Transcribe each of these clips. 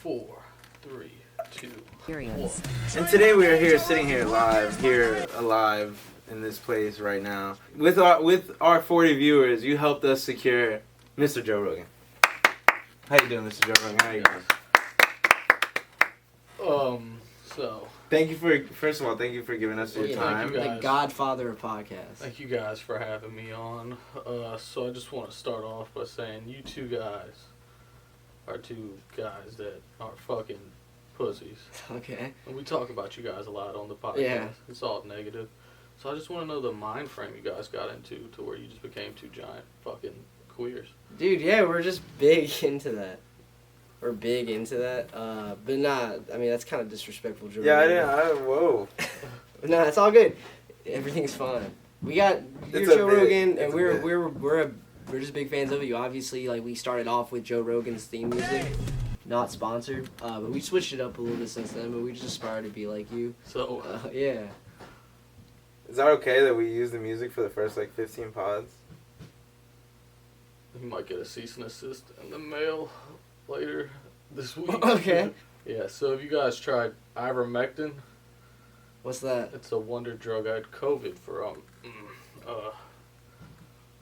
4, 3, 2, 1. And today we are here, sitting here alive in this place right now. With our 40 viewers, you helped us secure Mr. Joe Rogan. How you doing, Mr. Joe Rogan? How you doing? So... First of all, thank you for giving us your time. You guys. The godfather of podcasts. Thank you guys for having me on. So I just want to start off by saying you two guys are two guys that are fucking pussies. Okay. And we talk about you guys a lot on the podcast. Yeah. It's all negative. So I just want to know the mind frame you guys got into to where you just became two giant fucking queers. Dude, yeah, we're just big into that. We're big into that. But nah, I mean, that's kind of disrespectful, Joe. Yeah, whoa. Nah, it's all good. Everything's fine. We got Joe Rogan, and we're just big fans of you. Obviously, like, we started off with Joe Rogan's theme music, not sponsored, but we switched it up a little bit since then. But we just aspire to be like you. So yeah. Is that okay that we use the music for the first 15 pods? you might get a cease and assist in the mail later this week. Okay. Yeah, so have you guys tried ivermectin? What's that? It's a wonder drug. I had COVID for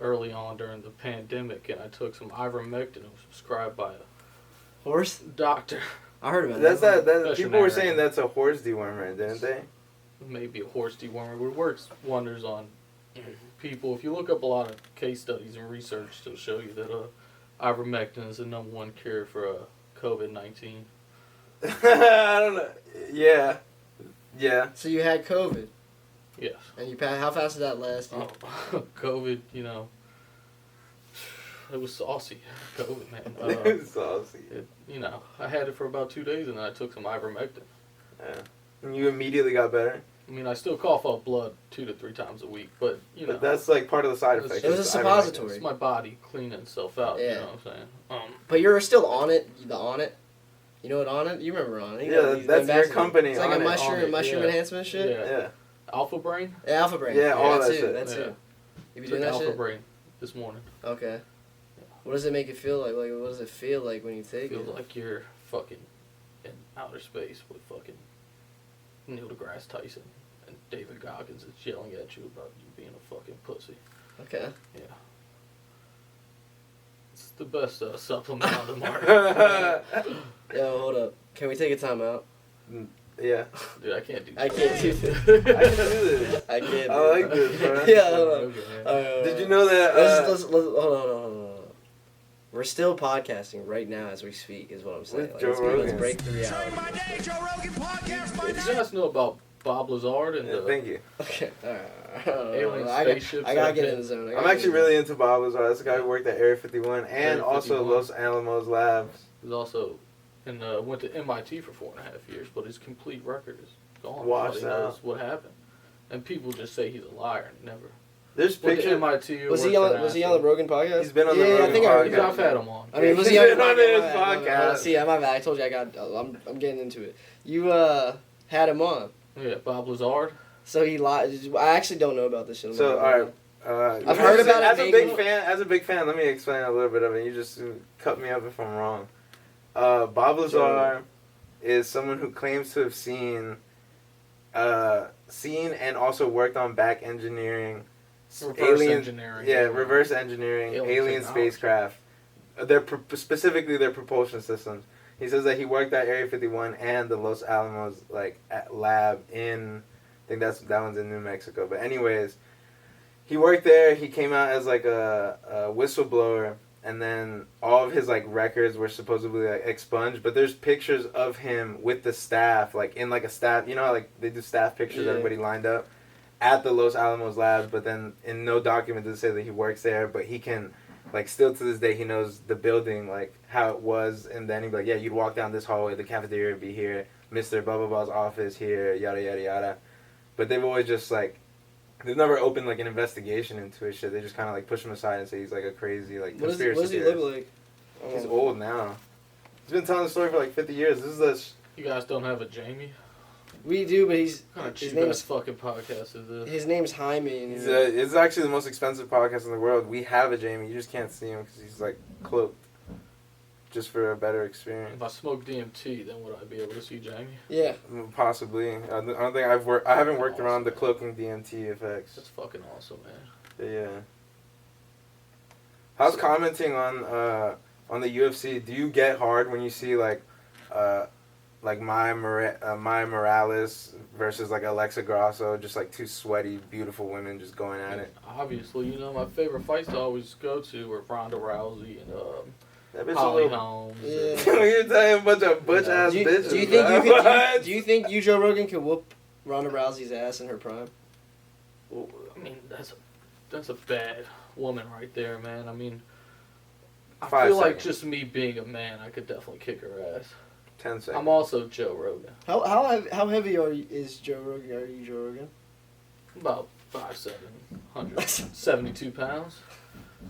early on during the pandemic, and I took some ivermectin. It was prescribed by a Horse? doctor. I heard about That's that. that. People were saying that's a horse dewormer, didn't they? Maybe a horse dewormer, but it works wonders on people. If you look up a lot of case studies and research, it'll show you that ivermectin is the #1 cure for COVID-19. I don't know. Yeah. Yeah. So you had COVID, Yes. and you passed. How fast did that last? COVID, it was saucy. COVID, man. It's saucy. I had it for about 2 days, and then I took some ivermectin. Yeah. And you immediately got better? I mean, I still cough up blood 2 to 3 times a week, but, But that's part of the side effect. It was a suppository. It's my body cleaning itself out, Yeah. you know what I'm saying? But you're still on it. The On It. You know what On It? You remember On It? Yeah, that's your company. It's like On a It. mushroom Yeah. enhancement shit. Yeah. Alpha Brain? Yeah, Alpha Brain. Yeah, all that's that it. shit. That's Yeah. it. You be Took doing that Alpha shit? Brain this morning. Okay. What does it make it feel like? Like, what does it feel like when you take Feels it? like you're fucking in outer space with fucking Neil deGrasse Tyson and David Goggins is yelling at you about you being a fucking pussy. Okay. Yeah. It's the best supplement on the market. Yo, hold up. Can we take a time out? Yeah. Dude, I can't do I that. can't do I this. can do this. I can't. I like this, bro. Yeah, hold on. Okay, man. Did you know that? Let's hold on. We're still podcasting right now as we speak, is what I'm saying. With Joe Rogan. Let's break the reality. Did you guys know about Bob Lazard and Yeah, thank you. Okay, alright. Alien I spaceships? gotta get in the zone. I'm actually really into Bob Lazar. That's the guy who worked at Area 51 and Area also 51. Los Alamos Labs. He was also went to MIT for 4.5 years, but his complete record is gone. Washed Nobody knows out. what happened, and people just say he's a liar. Never. There's Went to pictures. MIT. Was he worked on? for Was he NASA. on the Rogan podcast? He's been on the Yeah, Rogan I think podcast. I've had him on. I mean, was He's he on been on his podcast. See, my bad. I told you I got. I'm getting into it. You had him on, Yeah, Bob Lazard. so he lied. I actually don't know about this shit. So, all right. I've heard about it As a vaguely. big fan, let me explain a little bit of it. You just cut me up if I'm wrong. Bob Lazar is someone who claims to have seen and also worked on back engineering, Reverse engineering. Yeah, reverse engineering, alien technology. spacecraft. Specifically their propulsion systems. He says that he worked at Area 51 and the Los Alamos lab in, I think that one's in New Mexico. But anyways, he worked there. He came out as a whistleblower, and then all of his records were supposedly expunged. But there's pictures of him with the staff, in a staff. You know how they do staff pictures, Yeah. everybody lined up at the Los Alamos labs. But then in no document does it say that he works there. But he can. Still to this day, he knows the building, how it was, and then he'd be like, yeah, you'd walk down this hallway, the cafeteria would be here, Mr. Blah, blah, blah's office here, yada, yada, yada. But they've always just, they've never opened, an investigation into his shit. They just kind of, push him aside and say he's, a crazy, What conspiracy does he theorist. look like? He's old now. He's been telling the story for, 50 years. This is You guys don't have a Jamie? We do, but What kind of his cheap ass name's fucking podcast is this? his name's Jaime. And it's actually the most expensive podcast in the world. We have a Jamie. You just can't see him because he's, cloaked. just for a better experience. If I smoke DMT, then would I be able to see Jamie? Yeah. Possibly. I don't think I haven't worked around the cloaking DMT effects. That's fucking awesome, man. But yeah. How's commenting on the UFC? Do you get hard when you see like Maya Morales versus like Alexa Grasso, just like two sweaty, beautiful women just going at it? Obviously, my favorite fights to always go to were Ronda Rousey and That bitch Holly a little. Holmes. Yeah. You're telling a bunch of butch ass bitches. Do you think you bro. could? Do you think you, Joe Rogan, could whoop Ronda Rousey's ass in her prime? Well, I mean, that's a bad woman right there, man. I mean, I 5 feel like seconds. just me being a man, I could definitely kick her ass. 10 seconds. I'm also Joe Rogan. How heavy is Joe Rogan? Are you Joe Rogan? About 5'7", 172 pounds.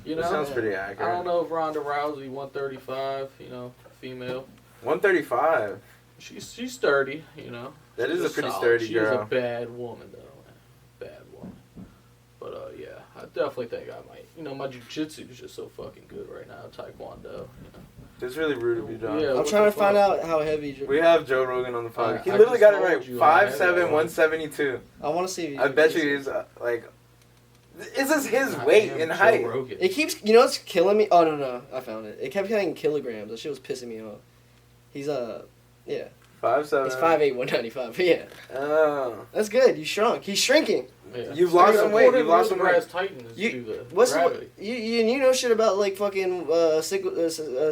You know, That sounds pretty I accurate. don't know if Ronda Rousey 135. Female. 135. She's sturdy. That is She's a pretty solid. sturdy She girl. is a bad woman, though. Man. Bad woman. But yeah, I definitely think I might. My jiu-jitsu is just so fucking good right now. Taekwondo. It's really rude of you, John. Yeah. I'm what trying the to find fuck? out how heavy. We have Joe Rogan on the podcast. He I literally just got it right. told you how heavy 5'7", I was. 172. I want to see. I bet you he's like. This is his I weight am and Joe height. Rogan. It keeps. You know, it's killing me. Oh no, I found it. It kept getting kilograms. That shit was pissing me off. He's yeah. 5'7". He's 5'8", 195. Yeah, Oh. that's good. You shrunk. He's shrinking. Yeah. You've lost some weight. You've lost some weight. Brass Titan is You- due to What's gravity. you know shit about like fucking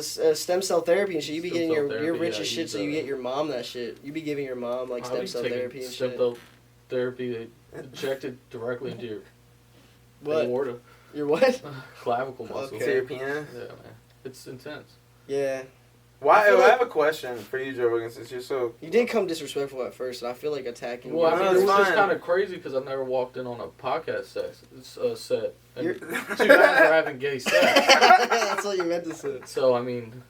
stem cell therapy and shit. You be Stem getting cell you're therapy, rich yeah, as shit, he's, so you get your mom that shit. You be giving your mom like I'll stem be cell taking therapy and stem shit. cell therapy. They injected directly into your What? aorta, Your what? clavicle muscle. Okay. To your penis? Yeah, man. It's intense. Yeah. Why? I feel I like- have a question for you, Joe Rogan, since you're so. You did come disrespectful at first, and I feel like attacking. Well, I No, mean, it's it was just fine. kind of crazy because I've never walked in on a podcast set. And You're- 2 guys are having gay sex. That's what you meant to say. So, I mean,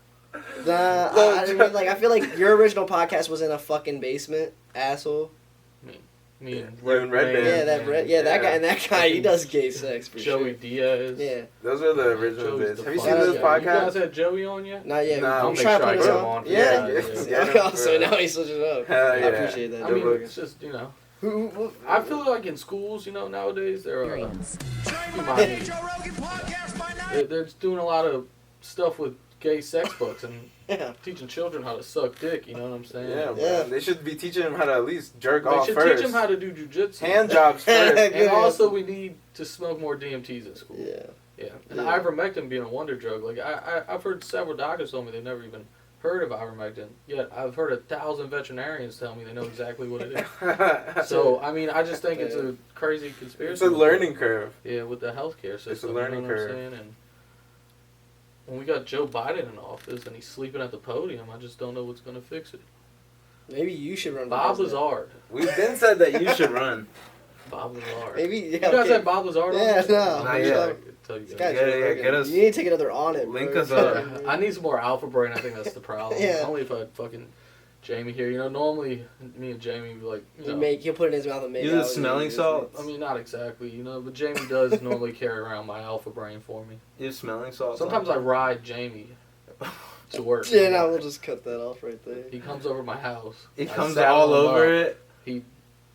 Nah, I mean, like I feel like your original podcast was in a fucking basement, asshole. me and You and Red Band. Yeah, that that guy Yeah. and that guy, he does gay sex for Joey sure. Diaz. Yeah, Those are the original Joey's bits. the Have you fuck seen this guy. You guys podcast? had Joey on yet? not yet. No, I I'm don't trying to think put so. us I get him on. on. Yeah. Yeah, Okay, yeah. so now he's switching up. Hell I yeah. appreciate that. I Joe mean, Rogan. it's just, Who- I feel like in schools, nowadays, they're they're just doing a lot of stuff with gay sex books and Yeah. teaching children how to suck dick, you know what I'm saying? Yeah, Yeah. man. They should be teaching him how to at least jerk They off should first. teach them how to do jujitsu. Hand jobs first. Good And also, answer. we need to smoke more DMTs in school. Yeah. Yeah. And Yeah. ivermectin being a wonder drug. Like, I've heard several doctors tell me they've never even heard of ivermectin. Yet, I've heard 1,000 veterinarians tell me they know exactly what it is. So, I mean, I just think it's a crazy conspiracy. It's a learning curve. Yeah, with the healthcare system. It's a learning you know what curve. I'm saying? And when we got Joe Biden in office and he's sleeping at the podium, I just don't know what's going to fix it. Maybe you should run. for Bob president. Lazard. We've been said that you should run. Bob Lazard. Maybe yeah. You guys okay. had Bob Lazard on? Yeah, this? no. I'll Not make yet. sure I tell you This guys. guy's Yeah, Joe yeah, Rogan. get us- You need to take another on it. Link bro. us up. I need some more alpha brain. I think that's the problem. Yeah. Only if I had fucking Jamie here. Normally me and Jamie would like, He'll put it in his mouth and make You the out with smelling it. salts? I mean, not exactly, but Jamie does normally carry around my alpha brain for me. You have smelling salts? Sometimes I ride Jamie to work. Yeah, no, we'll just cut that off right there. He comes over my house. It I comes saddle all him over up. it.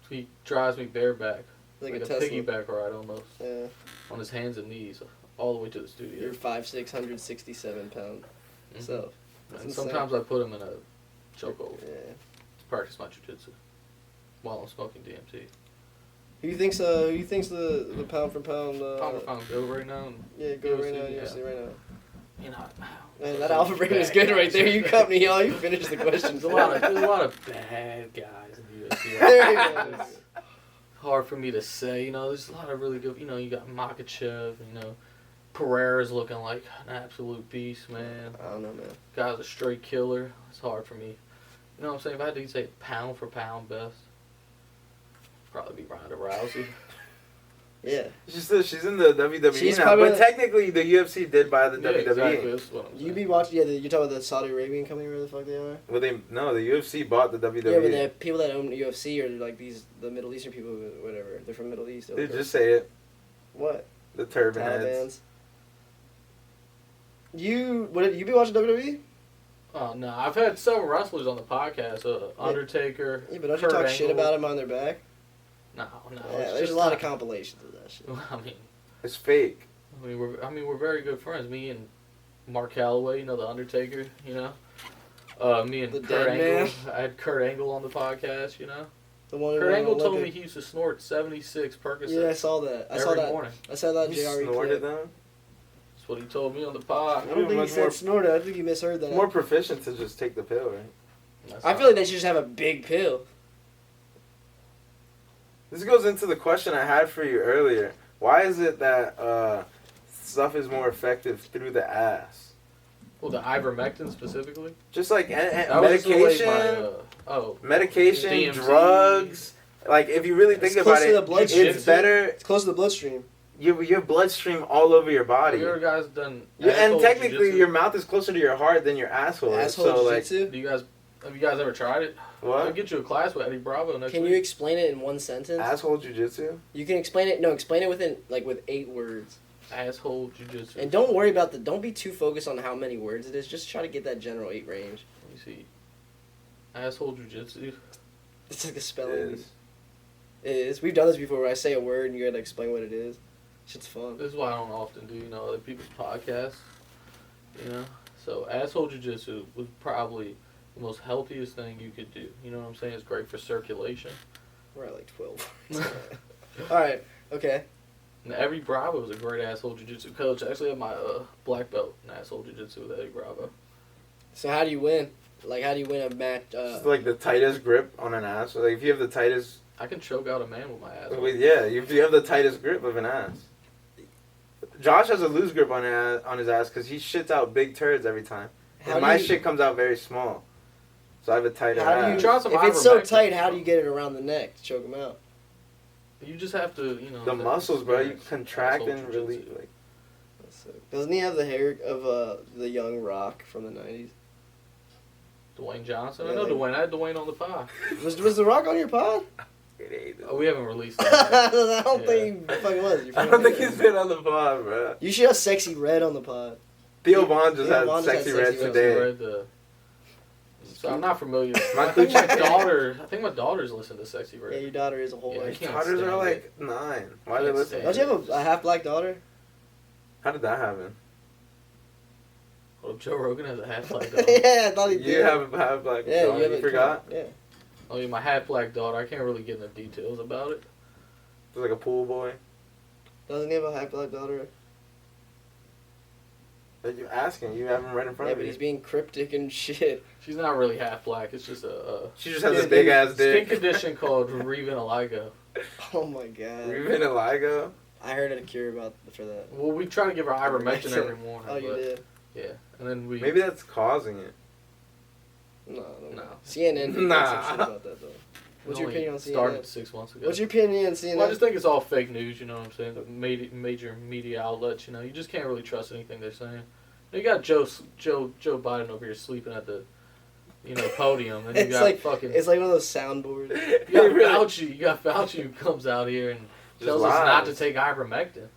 He drives me bareback, Like like a a Tesla. piggyback ride almost, Yeah, on his hands and knees, all the way to the studio. you're 5'6", 167-pound Mhm. self. That's And insane. sometimes I put him in a chokehold Yeah. to practice my jiu-jitsu while I'm smoking DMT. Who you think's the pound for pound? Pound for pound go right now. And Yeah, go right now. yeah. UFC right now. Man, that Some alpha brain was bad good right guys. there. You cut me off. You finished the questions. There's a lot of bad guys in the UFC. There he goes. Hard for me to say. There's a lot of really good. You got Makachev. Pereira's looking like an absolute beast, man. I don't know, man. Guy's a straight killer. It's hard for me. You know what I'm saying? If I had to say pound for pound best, probably be Ronda Rousey. Yeah. She's in the WWE She's now, probably but technically the UFC did buy the Yeah, WWE. exactly. That's what I'm saying. You be watching? Yeah, you're talking about the Saudi Arabian company, where the fuck they are? Well, the UFC bought the WWE. Yeah, but the people that own the UFC are like the Middle Eastern people, whatever. They're from Middle East. Dude, just say it. What? The turban heads. Taliban's. You be watching WWE? Oh no, I've had several wrestlers on the podcast. Undertaker. Yeah, but don't you Kurt talk shit Angle. about him on their back? No. Yeah, it's there's just a lot not- of compilations of that shit. I mean, It's fake. we're very good friends. Me and Mark Calloway, the Undertaker. Me and The Kurt dead Angle. man? I had Kurt Angle on the podcast. The one who Kurt won Angle told me Olympic. he used to snort 76 Percocets Yeah, I saw that. I saw every that. morning. I saw that You JRE snorted clip. them? That's what he told me on the pod. I don't think he Much said more- snorted. I think you misheard that. It's more proficient to just take the pill, right? That's I not- feel like they should just have a big pill. This goes into the question I had for you earlier. Why is it that stuff is more effective through the ass? Well, the ivermectin specifically. Just like That was the way medication, medication, DMT. drugs. Like if you really think It's about close to the it, bloodstream. it's better. It's close to the bloodstream. Your bloodstream all over your Have body. you ever guys done? And asshole technically, jujitsu? your mouth is closer to your heart than your asshole. is. Asshole So like, jiu-jitsu. Have you guys ever tried it? I'll what? get you a class with Eddie Bravo next Can week. you explain it in one sentence? Asshole jujitsu. You can explain it. No, explain it within with 8 words. Asshole jujitsu. And don't worry about don't be too focused on how many words it is. Just try to get that general 8 range. Let me see. Asshole jujitsu. It's like a It spelling. is. It is. We've done this before where I say a word and you gotta explain what it is. Shit's fun. This is why I don't often do other people's podcasts. So asshole jujitsu was probably the most healthiest thing you could do. You know what I'm saying? It's great for circulation. We're at like 12. Alright, okay. And Eddie Bravo was a great asshole jiu-jitsu coach. I actually have my black belt in asshole jiu-jitsu with Eddie Bravo. So how do you win? Like, how do you win a match? It's like the tightest grip on an ass. Like if you have the tightest, I can choke out a man with my asshole. if you have the tightest grip of an ass. Josh has a loose grip on his ass because he shits out big turds every time. How And do my you- shit comes out very small. So I have a tighter How do ass. you, Try some if it's so ivermectin. tight, how do you get it around the neck to choke him out? You just have to, The muscles, bro. You experience contract asshole and release. jiu-jitsu. Like, Doesn't he have the hair of the young Rock from the 90s? Dwayne Johnson. Yeah, I know like- Dwayne. I had Dwayne on the pod. Was the Rock on your pod? We haven't released I that. don't Yeah. think he fucking was. I don't think he's been on the pod, bro. You should have Sexy Red on the pod. Theo Vaughn just Theo had Von just sexy had red Sexy Red. today. Read the- So I'm not familiar. My I think my coochie- daughter. I think my daughter's listened to Sexy Red. Yeah, your daughter is a whole Yeah, I like. can't Daughters stand are it. like 9. Why they Can't listen? stand Don't you have a half black daughter? How did that happen? Oh, Joe Rogan has a half black daughter. Yeah, I thought he did. You have a half black Yeah, daughter. you have You a forgot? Yeah. I mean, my half black daughter. I can't really get into details about it. It's like a pool boy. Doesn't he have a half black daughter? But you're asking. You haven't right in front Yeah, of but you. he's being cryptic and shit. She's not really half black. It's just a She just has Yeah, a big ass skin dick. condition called revitiligo. Oh my god. You've been a LIGO? I heard a cure for that. Well, we try to give her ivermectin every morning. Oh, you but, did? Yeah, and then we. Maybe that's causing it. No, I don't No. know. CNN did Nah. some shit about that though. What's your only opinion on Started CNN? 6 months ago. What's your opinion on CNN? Well, I just think it's all fake news. You know what I'm saying? The major media outlets. You just can't really trust anything they're saying. You got Joe Biden over here sleeping at the, podium, and you It's got like- fucking. It's like one of those soundboards. You got Fauci. You got Fauci who comes out here and Just tells us not to lies. take ivermectin.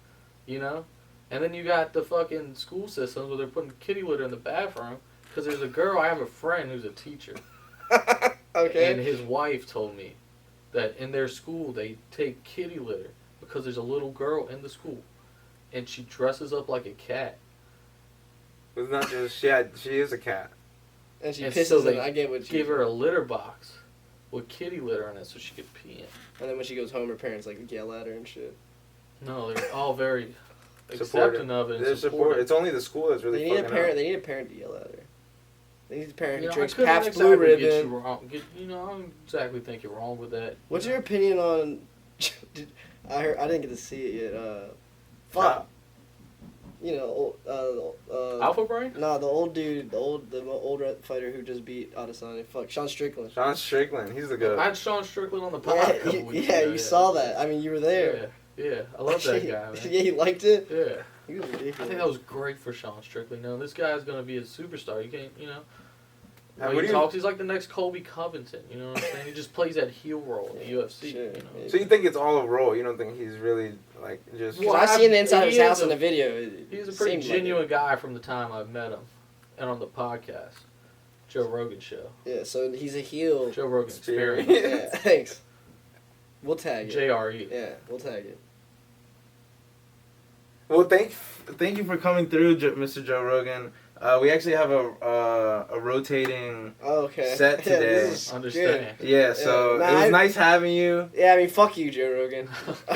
And then you got the fucking school systems where they're putting kitty litter in the bathroom because there's a girl. I have a friend who's a teacher, Okay. and his wife told me that in their school they take kitty litter because there's a little girl in the school, and she dresses up like a cat. It's not just she is a cat. And she And pisses so in. they I get what she. Give her a litter box with kitty litter in it so she could pee in. And then when she goes home, her parents like yell at her and shit. No, they're all very Supportive. accepting of it. And They're support. supportive. It's only the school that's really They need a fucking parent. up. They need a parent to yell at her. They need a parent who I drinks couldn't Pabst Blue exactly get you Ribbon. wrong. I don't exactly think you're wrong with that. What's your opinion on? I didn't get to see it yet. Fuck. Alpha Brain? No, the old dude, the old fighter who just beat Adesanya. Fuck, Sean Strickland. Sean Strickland, he's the I goat. had Sean Strickland on the pod. Yeah, a couple weeks yeah, ago, you saw that. I mean, you were there. Yeah, I love that guy, man. Yeah, you liked it. Yeah, He was I ridiculous. think that was great for Sean Strickland. This guy's gonna be a superstar. You can't, How when would he you- talks, he's like the next Colby Covington. You know what I'm saying? He just plays that heel role in the UFC. Sure, You know? yeah. So you think it's all a role? You don't think he's really like just? Well, Because I seen the inside of he his house is in a- the video. He's a pretty Seemed like it. genuine guy from the time I've met him, and on the podcast. Joe Rogan show. Yeah, so he's a heel. Joe Rogan Experience. Experience. Yeah, thanks. We'll tag it. JRE. Yeah, we'll tag it. Well, thank you for coming through, Mr. Joe Rogan. We actually have a rotating Okay. set Yeah, today. this is Understand. good. Yeah, so Nah, it was I- nice having you. Yeah, I mean, fuck you, Joe Rogan.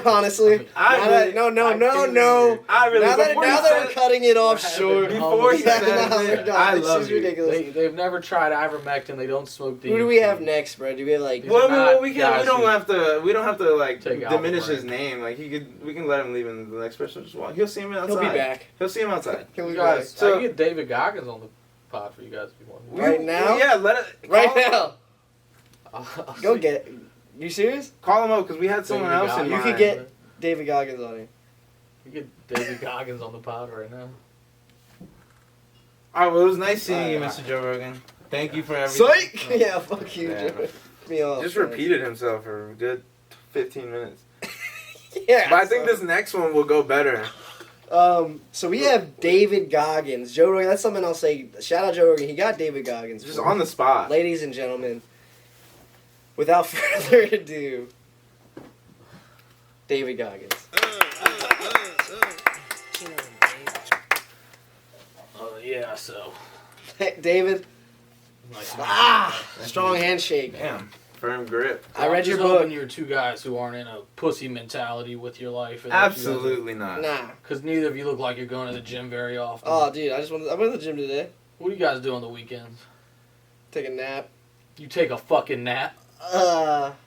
Honestly. I Now really- that- no. I really Now that before now he that we're said- cutting it off We're having short. Before he Yeah, said no, it, we're done. I This love is you. ridiculous. They've never tried ivermectin. They don't smoke DMT. Who do we have next, bro? Do we have like? These Well, are not we guys don't who have to like take diminish album his name. Like we can let him leave in the next person. Just walk. He'll see him outside. He'll be back. He'll see him outside. He'll be You back. guys, So- I can get David Goggins on the pod for you guys if you want. Right now? Yeah, let it. Right call him up. now. I'll Go see. get. You serious? Call him up because we had someone David else in Goggins. You mind. could get David Goggins on here. You get David Goggins on the pod right now. All right, well, it was nice seeing you, Alright. Mr. Joe Rogan. Thank you for everything. Psych! Yeah, fuck you, Yeah. Joe. Me off. Just man. repeated himself for a good 15 minutes. Yeah. But I think so- this next one will go better. So we have David Goggins. Joe Rogan, that's something I'll say. Shout out Joe Rogan. He got David Goggins. Just for on the spot. Ladies and gentlemen, without further ado, David Goggins. Yeah, so. Hey, David, Nice strong handshake. Damn. Firm grip. I read your hoping book. you're two guys who aren't in a pussy mentality with your life. Absolutely not. Nah. Because neither of you look like you're going to the gym very often. Oh, dude, I went to the gym today. What do you guys do on the weekends? Take a nap. You take a fucking nap.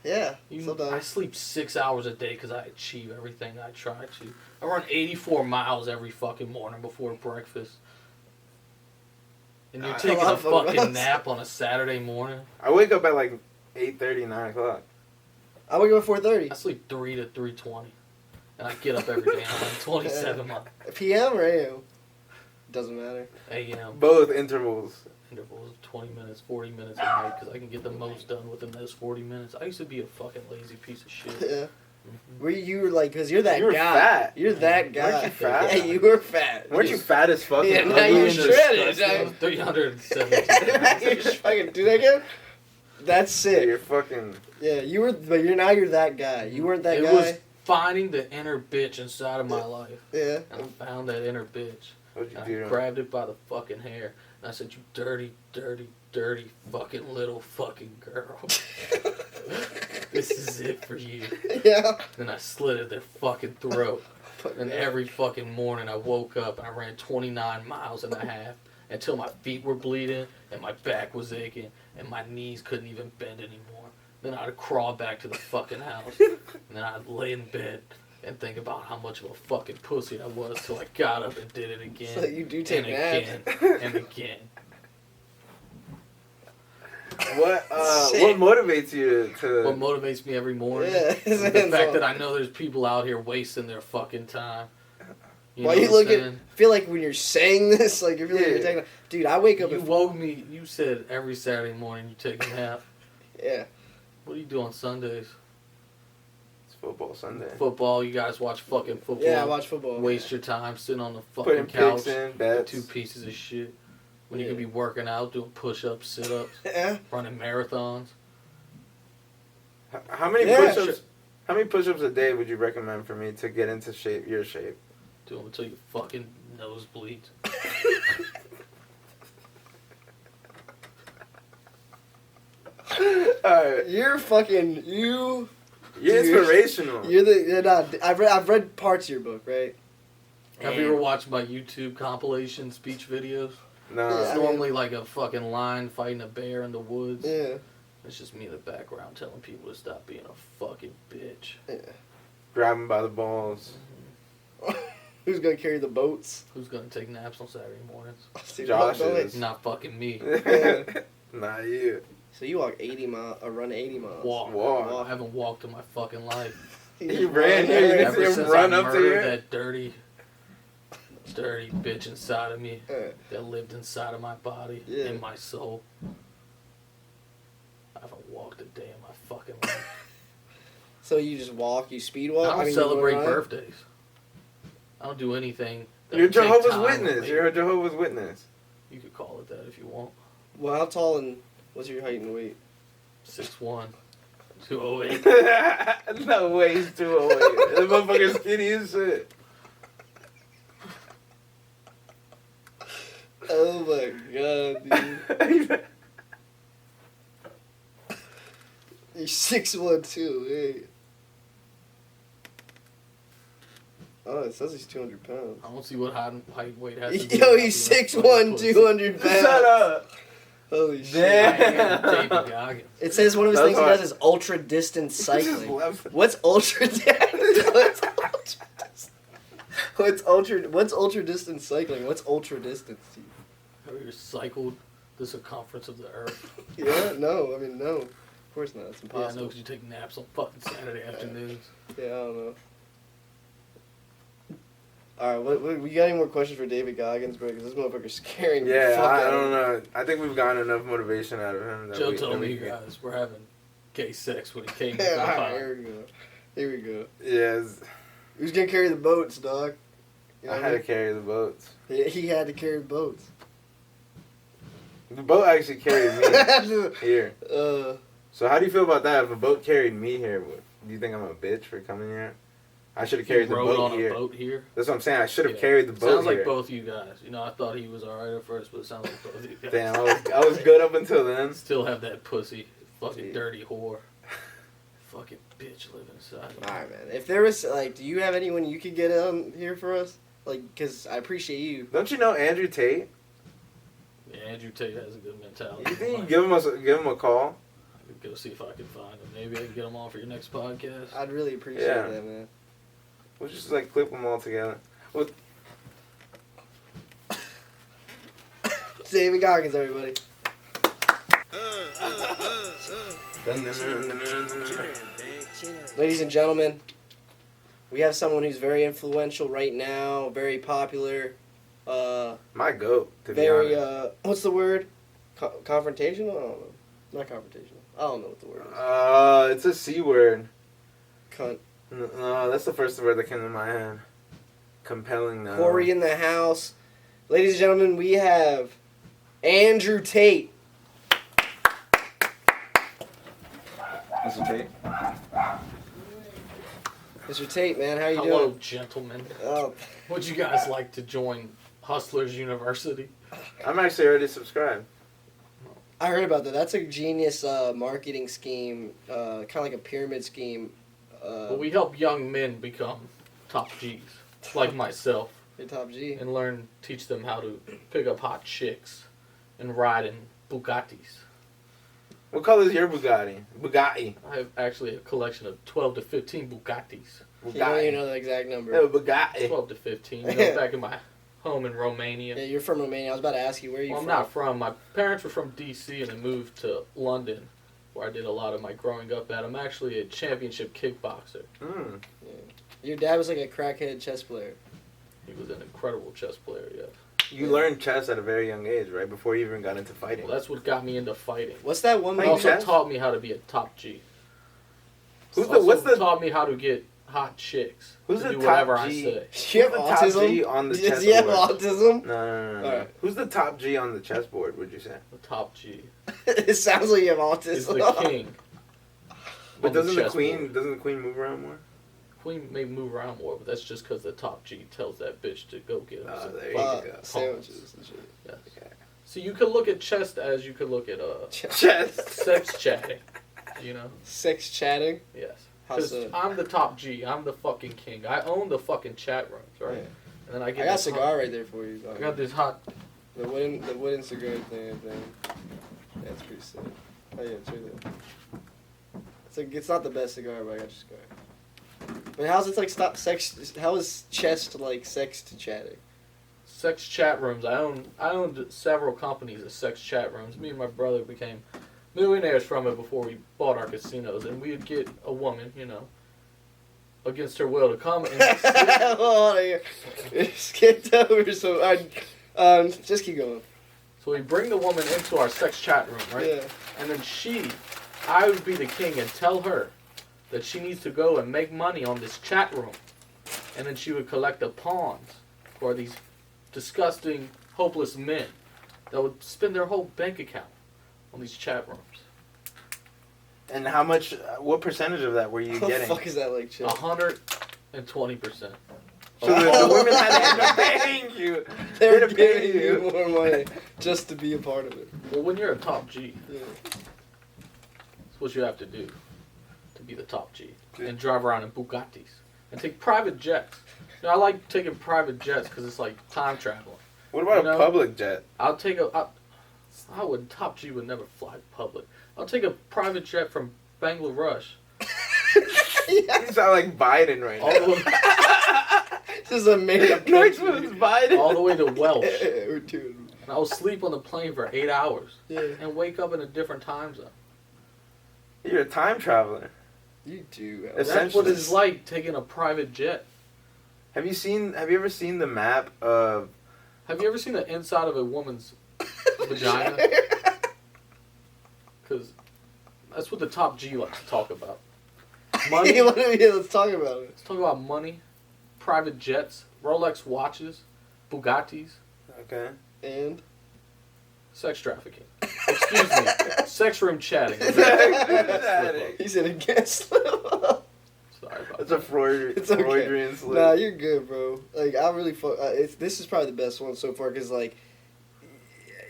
Yeah. I Sometimes. sleep 6 hours a day because I achieve everything I try to. I run 84 miles every fucking morning before breakfast. And you're A taking lot a of fun fucking ones. nap on a Saturday morning. I wake up at like 8:30, 9 o'clock. I wake up at I 4:30 sleep 3 to 3:20. And I get up every day and I'm like 27 p.m. or a.m. Doesn't matter. a.m. Both intervals. intervals of 20 minutes, 40 minutes a night because I can get the most done within those 40 minutes. I used to be a fucking lazy piece of shit. Yeah. Mhm. Were you were like, cause you're that You were guy. fat. You're that guy. Weren't you fat? Yeah, you were fat. Weren't you fat as fuck? Yeah, and now ugly you're and shredded. disgusting? 370. You're just fucking do that again. That's Yeah, sick. you're fucking. Yeah, you were, but you're that guy. You weren't that It guy. was finding the inner bitch inside of my life. Yeah. And I found that inner bitch. What'd you And do to I him? grabbed it by the fucking hair. And I said, you dirty, dirty, dirty fucking little fucking girl. This is it for you. Yeah. Then I slit at their fucking throat. And every fucking morning I woke up and I ran 29 miles and a half until my feet were bleeding and my back was aching and my knees couldn't even bend anymore. Then I'd crawl back to the fucking house and then I'd lay in bed and think about how much of a fucking pussy I was till I got up and did it again. So you do take and naps. again and again. What Sick. motivates you to? What motivates me every morning Yeah. is the fact that I know there's people out here wasting their fucking time. Why know you what I'm looking? saying? Feel like when you're saying this, like you feel like you're Yeah. taking. Dude, I wake up You at woke me. You said every Saturday morning you take a nap. yeah. What do you do on Sundays? It's football Sunday. Football. You guys watch fucking football. Yeah, I watch football. Waste your time sitting on the Putting fucking couch. picks in, bets. Two pieces of shit. When you Yeah. could be working out, doing push-ups, sit-ups, Yeah. running marathons. How many Yeah. push-ups? How many push-ups a day would you recommend for me to get into shape? Your shape. Do them until your fucking nose bleeds. Alright. You're fucking you. You're Dude. inspirational. You're the. You're not, I've read parts of your book, right? Have you ever watched my YouTube compilation speech videos? No. Yeah. It's I mean- normally like a fucking lion fighting a bear in the woods. Yeah. It's just me in the background telling people to stop being a fucking bitch. Yeah. Grab him by the balls. Who's gonna carry the boats? Who's gonna take naps on Saturday mornings? Dude, Josh don't is. Not fucking me. Not you. So you walk 80 miles, or run 80 miles. Walk. I haven't walked in my fucking life. You ran here, you Yeah. didn't see Ever him since run I up to murdered here? that dirty bitch inside of me Yeah. that lived inside of my body, Yeah. in my soul. I haven't walked a day in my fucking life. So you just walk, you speed walk. I don't you celebrate run? birthdays. I don't do anything. that You're would take Jehovah's time Witness. away. You're a Jehovah's Witness. You could call it that if you want. Well, how tall and what's your height and weight? 6'1", 208. No way, he's 208. This motherfucker's skinny as shit. Oh my god, dude. You're 6'1", 208. Oh, it says he's 200 pounds. I don't see what height weight has to do. Yo, with he's being 6'1", 200 pounds. Shut up. Holy shit. Damn. David Goggins. It says one of his That's things he hard. does is ultra distance Just cycling. left. What's ultra What's ultra distance cycling? What's ultra distance? Have you cycled the circumference of the earth? Yeah, no, I mean no. Of course not, it's Yeah, I know, impossible. because you take naps on fucking Saturday afternoons. Yeah, I don't know. Alright, what, we got any more questions for David Goggins, bro? Because this motherfucker's scaring the Yeah, fuck I out of don't me. know. I think we've gotten enough motivation out of him. Joe told me, guys, we're having gay sex when he came to the Alright, pod. here we go. Here we go. Yes, Who's gonna carry the boats, dog? You know I what had to mean? carry the boats. He had to carry the boats. The boat actually carried me here. So how do you feel about that? If a boat carried me here, do you think I'm a bitch for coming here? I should have carried the rode boat on here. a boat here. That's what I'm saying. I should have Yeah. carried the boat Sounds like here. both you guys. You know, I thought he was alright at first, but it sounds like both of you guys. Damn, I was good up until then. Still have that pussy. Fucking Yeah. dirty whore. Fucking bitch living inside. Alright, man. If there was, like, do you have anyone you could get here for us? Like, because I appreciate you. Don't you know Andrew Tate? Yeah, Andrew Tate has a good mentality. You think you give him a call? I could go see if I can find him. Maybe I can get him on for your next podcast. I'd really appreciate Yeah. that, man. We'll just like clip them all together. Well, David Goggins, everybody. Ladies and gentlemen, we have someone who's very influential right now, very popular, my goat. To very, be honest. what's the word? Confrontational? I don't know. Not confrontational. I don't know what the word is. It's a C word. Cunt. No, that's the first word that came to my head. Compelling. No. Corey in the house. Ladies and gentlemen, we have Andrew Tate. Mr. Tate. Mr. Tate, man, how you Hello, doing? gentlemen. Oh, Would you guys like to join Hustlers University? I'm actually already subscribed. I heard about that. That's a genius marketing scheme, kind of like a pyramid scheme. But we help young men become top Gs, like myself, Your top G. and teach them how to pick up hot chicks and ride in Bugattis. What color is your Bugatti? Bugatti. I have actually a collection of 12 to 15 Bugattis. You don't even know the exact number. No, Bugatti. 12 to 15. You know, back in my home in Romania. Yeah, you're from Romania. I was about to ask you, where are you Well, I'm from? not from. My parents were from D.C. and they moved to London, where I did a lot of my growing up at. I'm actually a championship kickboxer. Mm. Your dad was like a crackhead chess player. He was an incredible chess player, yes. You learned chess at a very young age, right? Before you even got into fighting. Well, that's what got me into fighting. What's that one It Hey, movie? also chess? taught me how to be a top G. What's the taught me how to get hot chicks. Who's to the do top whatever G? I say. Do you have Who's the top autism? G on the Does chess he have board? autism? No. Alright. Who's the top G on the chessboard? Would you say? The top G It sounds like you have autism. is the king. But on the doesn't chessboard. the queen move around more? Queen may move around more, but that's just because the top G tells that bitch to go get him. Oh, some there you fucking go. pawns. Sandwiches and shit. Yes. Okay. So you could look at chess as you could look at Chess. sex chatting. You know? Sex chatting. Yes. How Because so? I'm the top G. I'm the fucking king. I own the fucking chat rooms, right? Yeah. And then I I get got a this cigar hot, right there for you. I got this hot. The wooden cigar thing. Yeah, it's pretty sick. Oh yeah, it's right there. It's not the best cigar, but I got your cigar. But how's it like stop sex? How is chess to like sex to chatting? Sex chat rooms. I owned several companies of sex chat rooms. Me and my brother became millionaires from it before we bought our casinos, and we would get a woman, you know, against her will to come and Hold on here. Skipped over. So just keep going. so we bring the woman into our sex chat room, right? Yeah. And then I would be the king and tell her that she needs to go and make money on this chat room, and then she would collect the pawns for these disgusting, hopeless men that would spend their whole bank account on these chat rooms. And how much? What percentage of that were you How the getting? fuck is that like shit? 120%. So the women had to end up paying you. They're They're paying giving you you. more money just to be a part of it. Well, when you're a top G, Yeah. that's what you have to do to be the top G. And drive around in Bugattis. And take private jets. You know, I like taking private jets because it's like time traveling. What about You a know? public jet? I'll take I would, top G would never fly public. I'll take a private jet from Bangladesh. You sound like Biden right All now. the way, This is a made up Next one's Biden. all the way to Welsh. We're doing. And I'll sleep on the plane for 8 hours. Yeah. And wake up in a different time zone. You're a time traveler. You do. It's- That's what Essentially. it's like taking a private jet. Have you ever seen the map of? Have you ever seen the inside of a woman's vagina? Because that's what the top G likes to talk about. Money. Yeah, let's talk about it. Let's talk about money, private jets, Rolex watches, Bugattis, Okay. And sex trafficking. Excuse me, sex room chatting. he said a guest. Sorry about That's a Freudian It's okay. Freudian slip. Nah, you're good, bro. Like, I really this is probably the best one so far, because, like,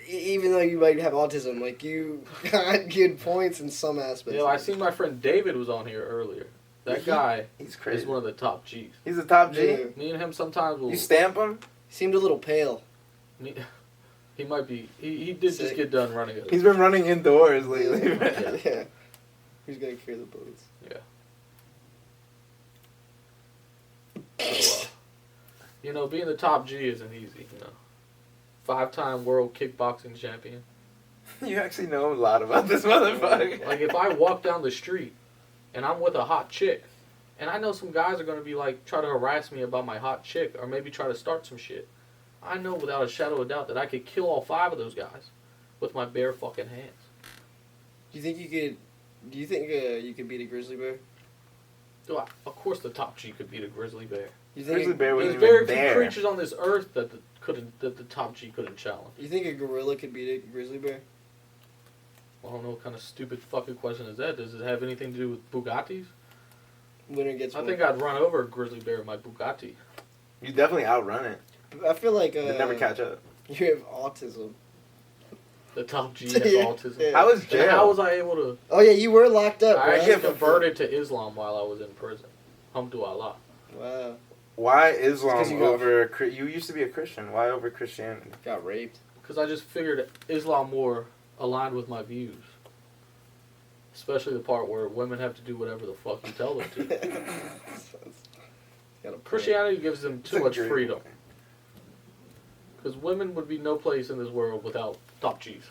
even though you might have autism, like, you got good points in some aspects. You know, I seen my friend David was on here earlier. That guy He's crazy. is one of the top Gs. He's a top G. Yeah. Me and him sometimes will. You stamp him? He seemed a little pale. He might be. He did just Sick. get done running. He's been running indoors lately. Yeah. Who's gonna carry the boats? So, you know, being the top G isn't easy. You know, 5-time world kickboxing champion. You actually know a lot about this motherfucker. Like, if I walk down the street and I'm with a hot chick, and I know some guys are going to be like, try to harass me about my hot chick, or maybe try to start some shit, I know without a shadow of doubt that I could kill all 5 of those guys with my bare fucking hands. Do you think you could beat a grizzly bear? Of course the top G could beat a grizzly bear. You think Grizzly bear There's wasn't very even few there. creatures on this earth that the top G couldn't challenge. You think a gorilla could beat a grizzly bear? I don't know what kind of stupid fucking question is that. Does it have anything to do with Bugattis? Winner gets I one. think I'd run over a grizzly bear with my Bugatti. You definitely outrun it. I feel like They never catch up. you have autism. The top G has Yeah. autism. Yeah. How was And jail? how was I able to... Oh yeah, you were locked up. I bro. actually converted to Islam while I was in prison. Alhamdulillah. Wow, Why It's 'cause Islam you got- over... You used to be a Christian. Why over Christianity? got raped. Because I just figured Islam more aligned with my views. Especially the part where women have to do whatever the fuck you tell them to. Got a point. Christianity gives them too It's a much great freedom. point. Because women would be no place in this world without top G's.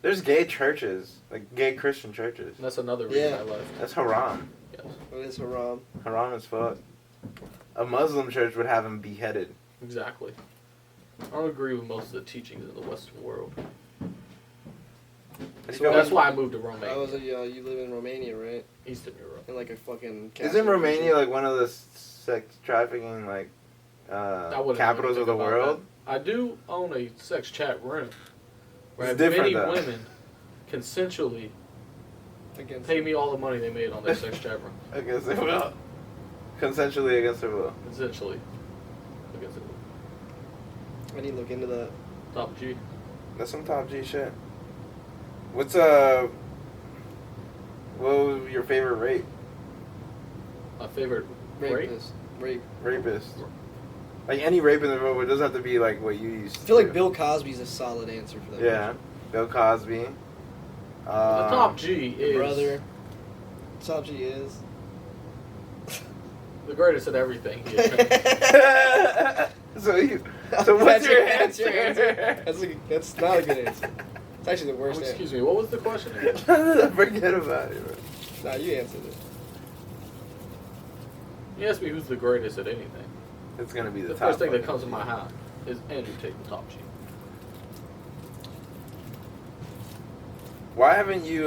There's gay churches. Like gay Christian churches. And that's another reason Yeah. I left. That's haram. Yes. What is haram? Haram as fuck. A Muslim church would have him beheaded. Exactly. I don't agree with most of the teachings in the Western world. So that's why I moved to Romania. I was you live in Romania, right? Eastern Europe. In like a fucking. Isn't Catholic Romania region. like one of the sex trafficking like I wouldn't capitals even of the think about world? that. I do own a sex chat room where It's many different, though. women consensually Against pay me all the money they made on their sex chat room. Against their will. Consensually against their will. Consensually. Against it. I need to look into that. Top G. That's some top G shit. What's what was your favorite rape? My favorite rape. Rapist. Rape. Rapist. Like any rape in the world, it doesn't have to be like what you used to. I feel like Bill Cosby's a solid answer for that. Yeah, Bill Cosby. The top G question. is Brother. Top G is. the greatest at everything. He is. So what's That's your that's answer? That's not a good answer. It's actually the Oh, worst answer. excuse me, what was the question again? Forget about it, bro. Nah, you answered it. You asked me who's the greatest at anything. It's gonna be the The top first thing that fucking comes to G. my mind is Andrew Tate, the top G. Why haven't you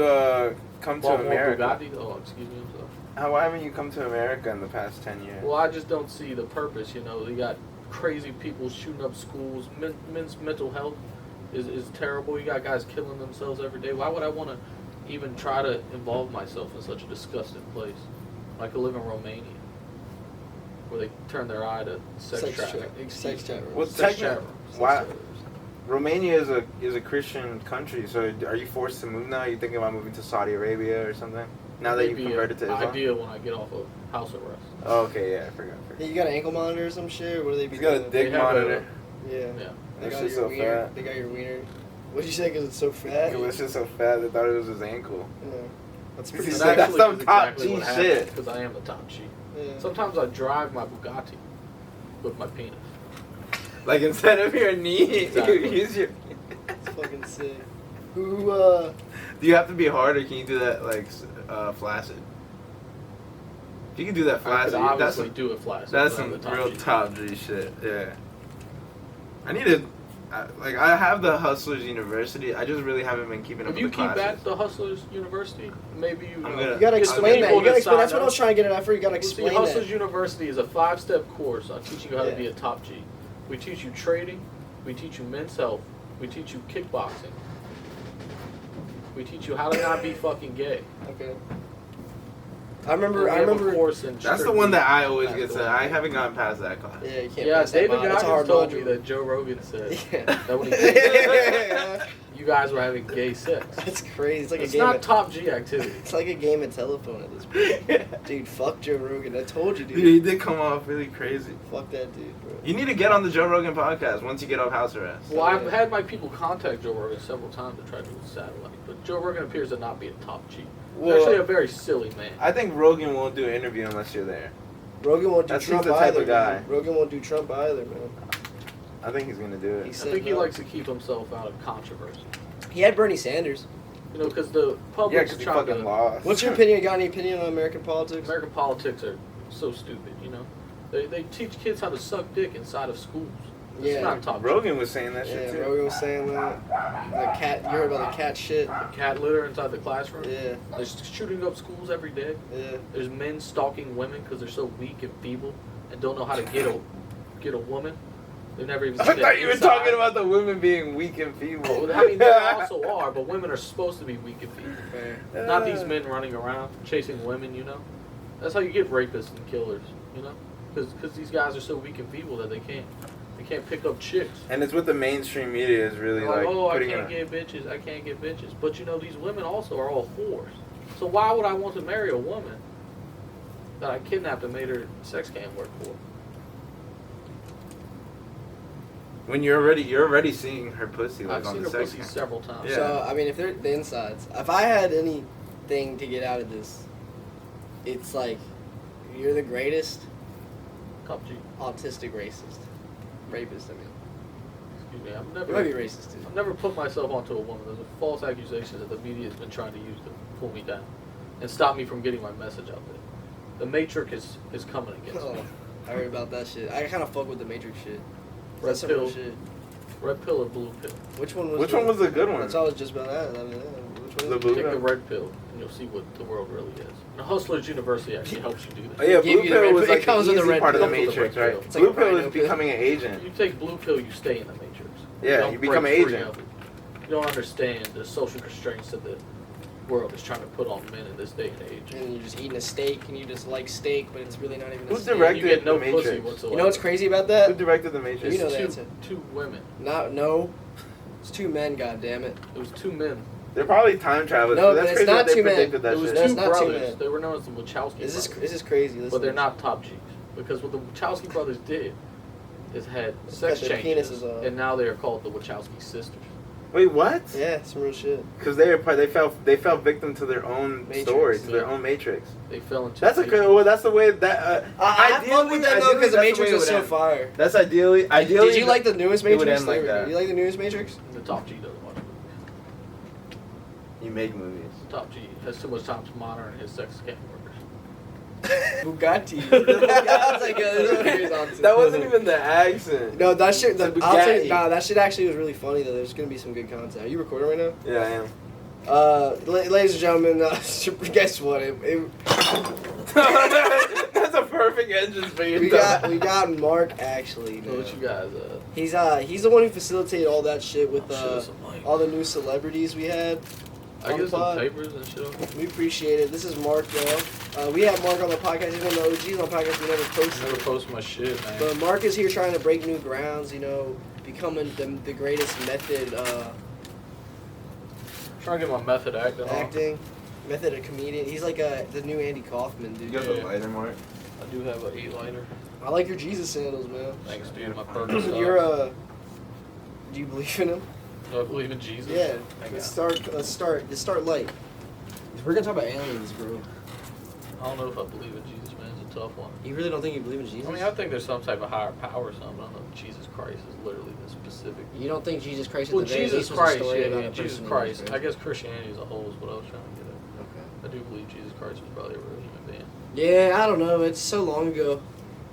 come to Bought more America? Bugatti? Oh, excuse me, I'm sorry. Why haven't you come to America in the past 10 years? Well, I just don't see the purpose, you know. They got crazy people shooting up schools, men's mental health is terrible. You got guys killing themselves every day. Why would I want to even try to involve myself in such a disgusting place? I could live in Romania, where they turn their eye to sex trafficking. Sex chat rooms. Well, Sex technically, chat rooms. why? Romania is a Christian country, so are you forced to move now? Are you thinking about moving to Saudi Arabia or something? Now that you've Maybe converted to Islam? idea when I get off of house arrest. Oh, okay, yeah, I forgot. Hey, you got an ankle monitor or some shit? Or what do they be He's got a doing? dick They have monitor. Yeah. Yeah. They That got shit's your so wiener. fat. They got your wiener. What'd you say? Because it's so fat. It was just so fat they thought it was his ankle. Yeah. That's He pretty That said sick. that's some top exactly G what shit. happened, because I am the top G. Yeah. Sometimes I drive my Bugatti with my penis. Like instead of your knee, Exactly. you use your. It's fucking sick. Who, Do you have to be hard, or can you do that like flaccid? If you can do that I could flaccid, that's obviously some, do it flaccid. that's but I'm some the top real G. top G shit. Yeah. I need to. I have the Hustlers University. I just really haven't been keeping up If with you the keep classes. at the Hustlers University, maybe you. I'm know, gonna- you gotta get some explain that. people You gotta to explain. sign That's what I up. was trying to get at. You gotta See, explain Hustlers that. University is a 5-step course on teaching you how Yeah. to be a top G. We teach you trading, we teach you men's health, we teach you kickboxing, we teach you how to not be fucking gay. Okay. I And remember. we I have a remember. course in That's the strictly one that I always get medical. to. I haven't gotten past that class. Yeah, you can't. Yeah, pass that David mod. That's a hard Goggins told me module. that Joe Rogan said Yeah. that when he Yeah. you guys were having gay sex. That's crazy. It's like It's a game. not Of, top G activity. it's like a game of telephone at this point. Dude, fuck Joe Rogan. I told you, dude. Dude, he did come off really crazy. Fuck that dude, bro. You need to get on the Joe Rogan podcast once you get off house arrest. Well, I've had my people contact Joe Rogan several times to try to do a satellite, but Joe Rogan appears to not be a top G. He's Well, actually a very silly man. I think Rogan won't do an interview unless you're there. Rogan won't do That's Trump the type either. of guy. Man. Rogan won't do Trump either, man. I think he's gonna do He it. said I think he no. likes to keep himself out of controversy. He had Bernie Sanders. You know, because the Yeah, public's because he trying fucking to. lost. What's your opinion? Got any opinion on American politics? American politics are so stupid, you know? They teach kids how to suck dick inside of schools. It's Yeah. not top G. Rogan was saying that shit Yeah, too. Rogan was saying that. The cat. You heard about the cat shit? Cat litter inside the classroom. Yeah, They're shooting up schools every day. yeah. There's men stalking women because they're so weak and feeble and don't know how to get a woman. They've never even I seen thought it you were inside. talking about the women being weak and feeble. Well, I mean, they also are, but women are supposed to be weak and feeble. Fair. Not these men running around chasing women, you know? That's how you get rapists and killers, you know? Because these guys are so weak and feeble that they can't pick up chicks. And it's what the mainstream media is really They're like. oh, I putting can't in get bitches, I can't get bitches. But you know, these women also are all whores. So why would I want to marry a woman that I kidnapped and made her sex cam work for? when you're already seeing her pussy like I've on seen the her sex pussy cam. several times. Yeah. So I mean, if they're the insides, if I had anything to get out of this, it's like you're the greatest Top G. autistic racist, rapist. I mean, Excuse me. you might be racist too. I've never put myself onto a woman. There's a false accusation that the media has been trying to use to pull me down and stop me from getting my message out there. The Matrix is coming against Oh, me. I heard about that shit. I kind of fuck with the Matrix shit. Red That's some real pill, shit. red pill or blue pill. Which one was? Which one was the good one? That's all I was just about that. I mean, which one? The is blue it? Take the pill? red pill and you'll see what the world really is. And Hustlers University actually helps you do Oh that. yeah, Give blue you the pill red was pill. It like comes the with a easy red part of the pill. Matrix, right? It's like Blue a pill rhino is pill. becoming an agent. You take blue pill, you stay in the Matrix. Yeah, don't you become break an free agent. of it. You don't understand the social constraints that the world is trying to put on men in this day and age. And you're just eating a steak, and you just like steak, but it's really not even. Who a steak. directed You get no The pussy Matrix? whatsoever. You know what's crazy about Who that? directed the Matrix? You know the It's answer. two women. No, it's two men. God damn it! It was two men. They're probably time travelers. No, but that's but it's crazy not that they two men. predicted that It was shit. That's two not two brothers. men. They were known as the Wachowski This is brothers. crazy. Listen But they're to not top G's. Because what the Wachowski brothers did is had Cut sex their changes, penises off. and now they are called the Wachowski sisters. Wait, what? this. Yeah, some real shit. Because they fell victim to their own Matrix. story, to their Yeah. own Matrix. They fell into That's a Matrix. well, that's the way that. I fuck with that though because the that's Matrix way it is would so end. fire. That's ideally. Did you like the newest it would Matrix? end like that. Did you like the newest Matrix? The top G doesn't watch movies. You make movies. The top G has too much time to monitor his sex scam workers. Bugatti. That's like That wasn't even the accent. No, that shit. It's a I'll tell you, Bugatti. nah, that shit actually was really funny though. There's gonna be some good content. Are you recording right now? Yeah, I am. Ladies and gentlemen, guess what? That's a perfect engines being We done. got Mark actually. So what you guys? He's the one who facilitated all that shit with all all the new celebrities we had. I on get the pod. some papers and shit. We appreciate it. This is Mark, y'all. We had Mark on the podcast. He's one of the OGs on the podcast. We never I posted. never post my shit, man. But Mark is here trying to break new grounds. Becoming the greatest method Trying to get my method acting on. method of comedian. He's like the new Andy Kaufman, dude. You have a lighter, Mark? I do have an 8-lighter. I like your Jesus sandals, man. Thanks, dude. My purpose. Do you believe in him? Do I believe in Jesus? Yeah. I Let's got- start light. We're gonna talk about aliens, bro. I don't know if I believe in Jesus, man. It's a tough one. You really don't think you believe in Jesus? I mean, I think there's some type of higher power or something. I don't know if Jesus Christ is literally the specific. You don't think Jesus Christ is Well, the very Jesus least was a Christ, story about yeah, a Jesus person who Christ. was I guess Christianity as a whole is what I was trying to get at. Okay. I do believe Jesus Christ was probably a real human being. Yeah, I don't know. It's so long ago.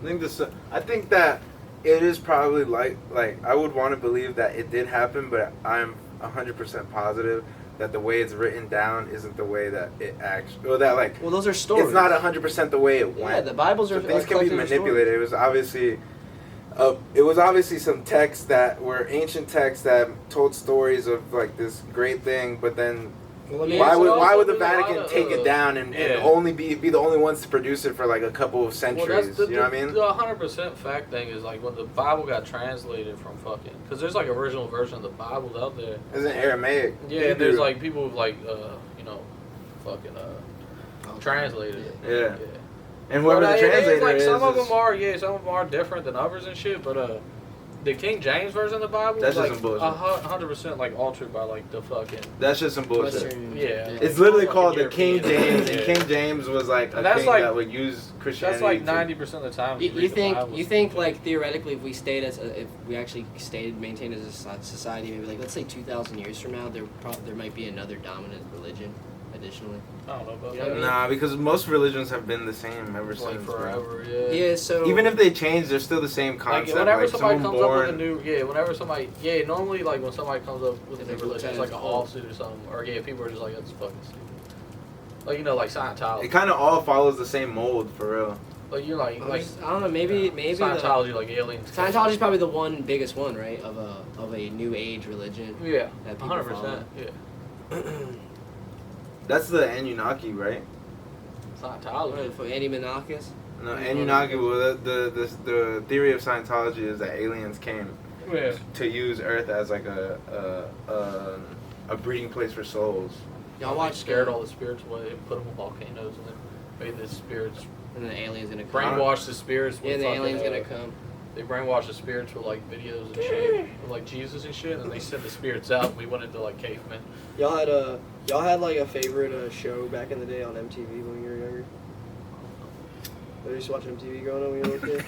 I think that it is probably like I would want to believe that it did happen, but I'm 100% positive that the way it's written down isn't the way that it actually, or that like Well, those are stories. it's not 100% the way it went. Yeah, the Bibles are. So things are can be collected manipulated. It was obviously some texts that were ancient texts that told stories of like this great thing, but then Well, let me Yeah, ask- so why would the also there's a lot Vatican of, take it down and only be the only ones to produce it for like a couple of centuries? You know what I mean? The 100% fact thing is like when the Bible got translated from fucking, because there's like original version of the Bibles out there. It's in Aramaic. Yeah, and there's like people who've like fucking translated it. Yeah. And whoever But, the it is, translator like, is, some of them are different than others and shit. But the King James version of the Bible That's is just like some bullshit. 100% like altered by like the fucking. that's just some bullshit. Western- Yeah. It's literally Fucking called the King European. James, and Yeah. King James was like a And that's king like- that would use Christianity. That's like to- 90% of the time. if You read the think Bible, you it's think stupid. like theoretically if we actually maintained as a society, maybe like let's say 2,000 years from now there might be another dominant religion additionally. I don't know about You know what I that. mean? Nah, because most religions have been the same ever Like since. bro. forever, yeah. Yeah, so Even if they change, they're still the same Like concept. whenever like somebody someone comes born, up with a new, normally like when somebody comes up with a new religion, it's like a offsuit or something, or people are just like, that's fucking stupid. Like like Scientology, it kind of all follows the same mold for real. like you're like I don't know, maybe Scientology, like aliens. Scientology is probably the one biggest one, right? Of a new age religion. Yeah, that people 100%. Yeah, That's the Anunnaki, right? Scientology. For Andy Menakis. No, Anunnaki. Well, the theory of Scientology is that aliens came Yeah. to use Earth as like a breeding place for souls. Y'all Watch watch scared all the spirits away and put them in volcanoes and then made the spirits and the aliens gonna come. brainwash the spirits. Yeah, With the fucking, aliens gonna come. They brainwash the spirits with like videos and shit, with like Jesus and shit, and they sent the spirits out. And we went into like cavemen. Y'all had like a favorite show back in the day on MTV when you were younger. You used to watch MTV growing up when you were a kid?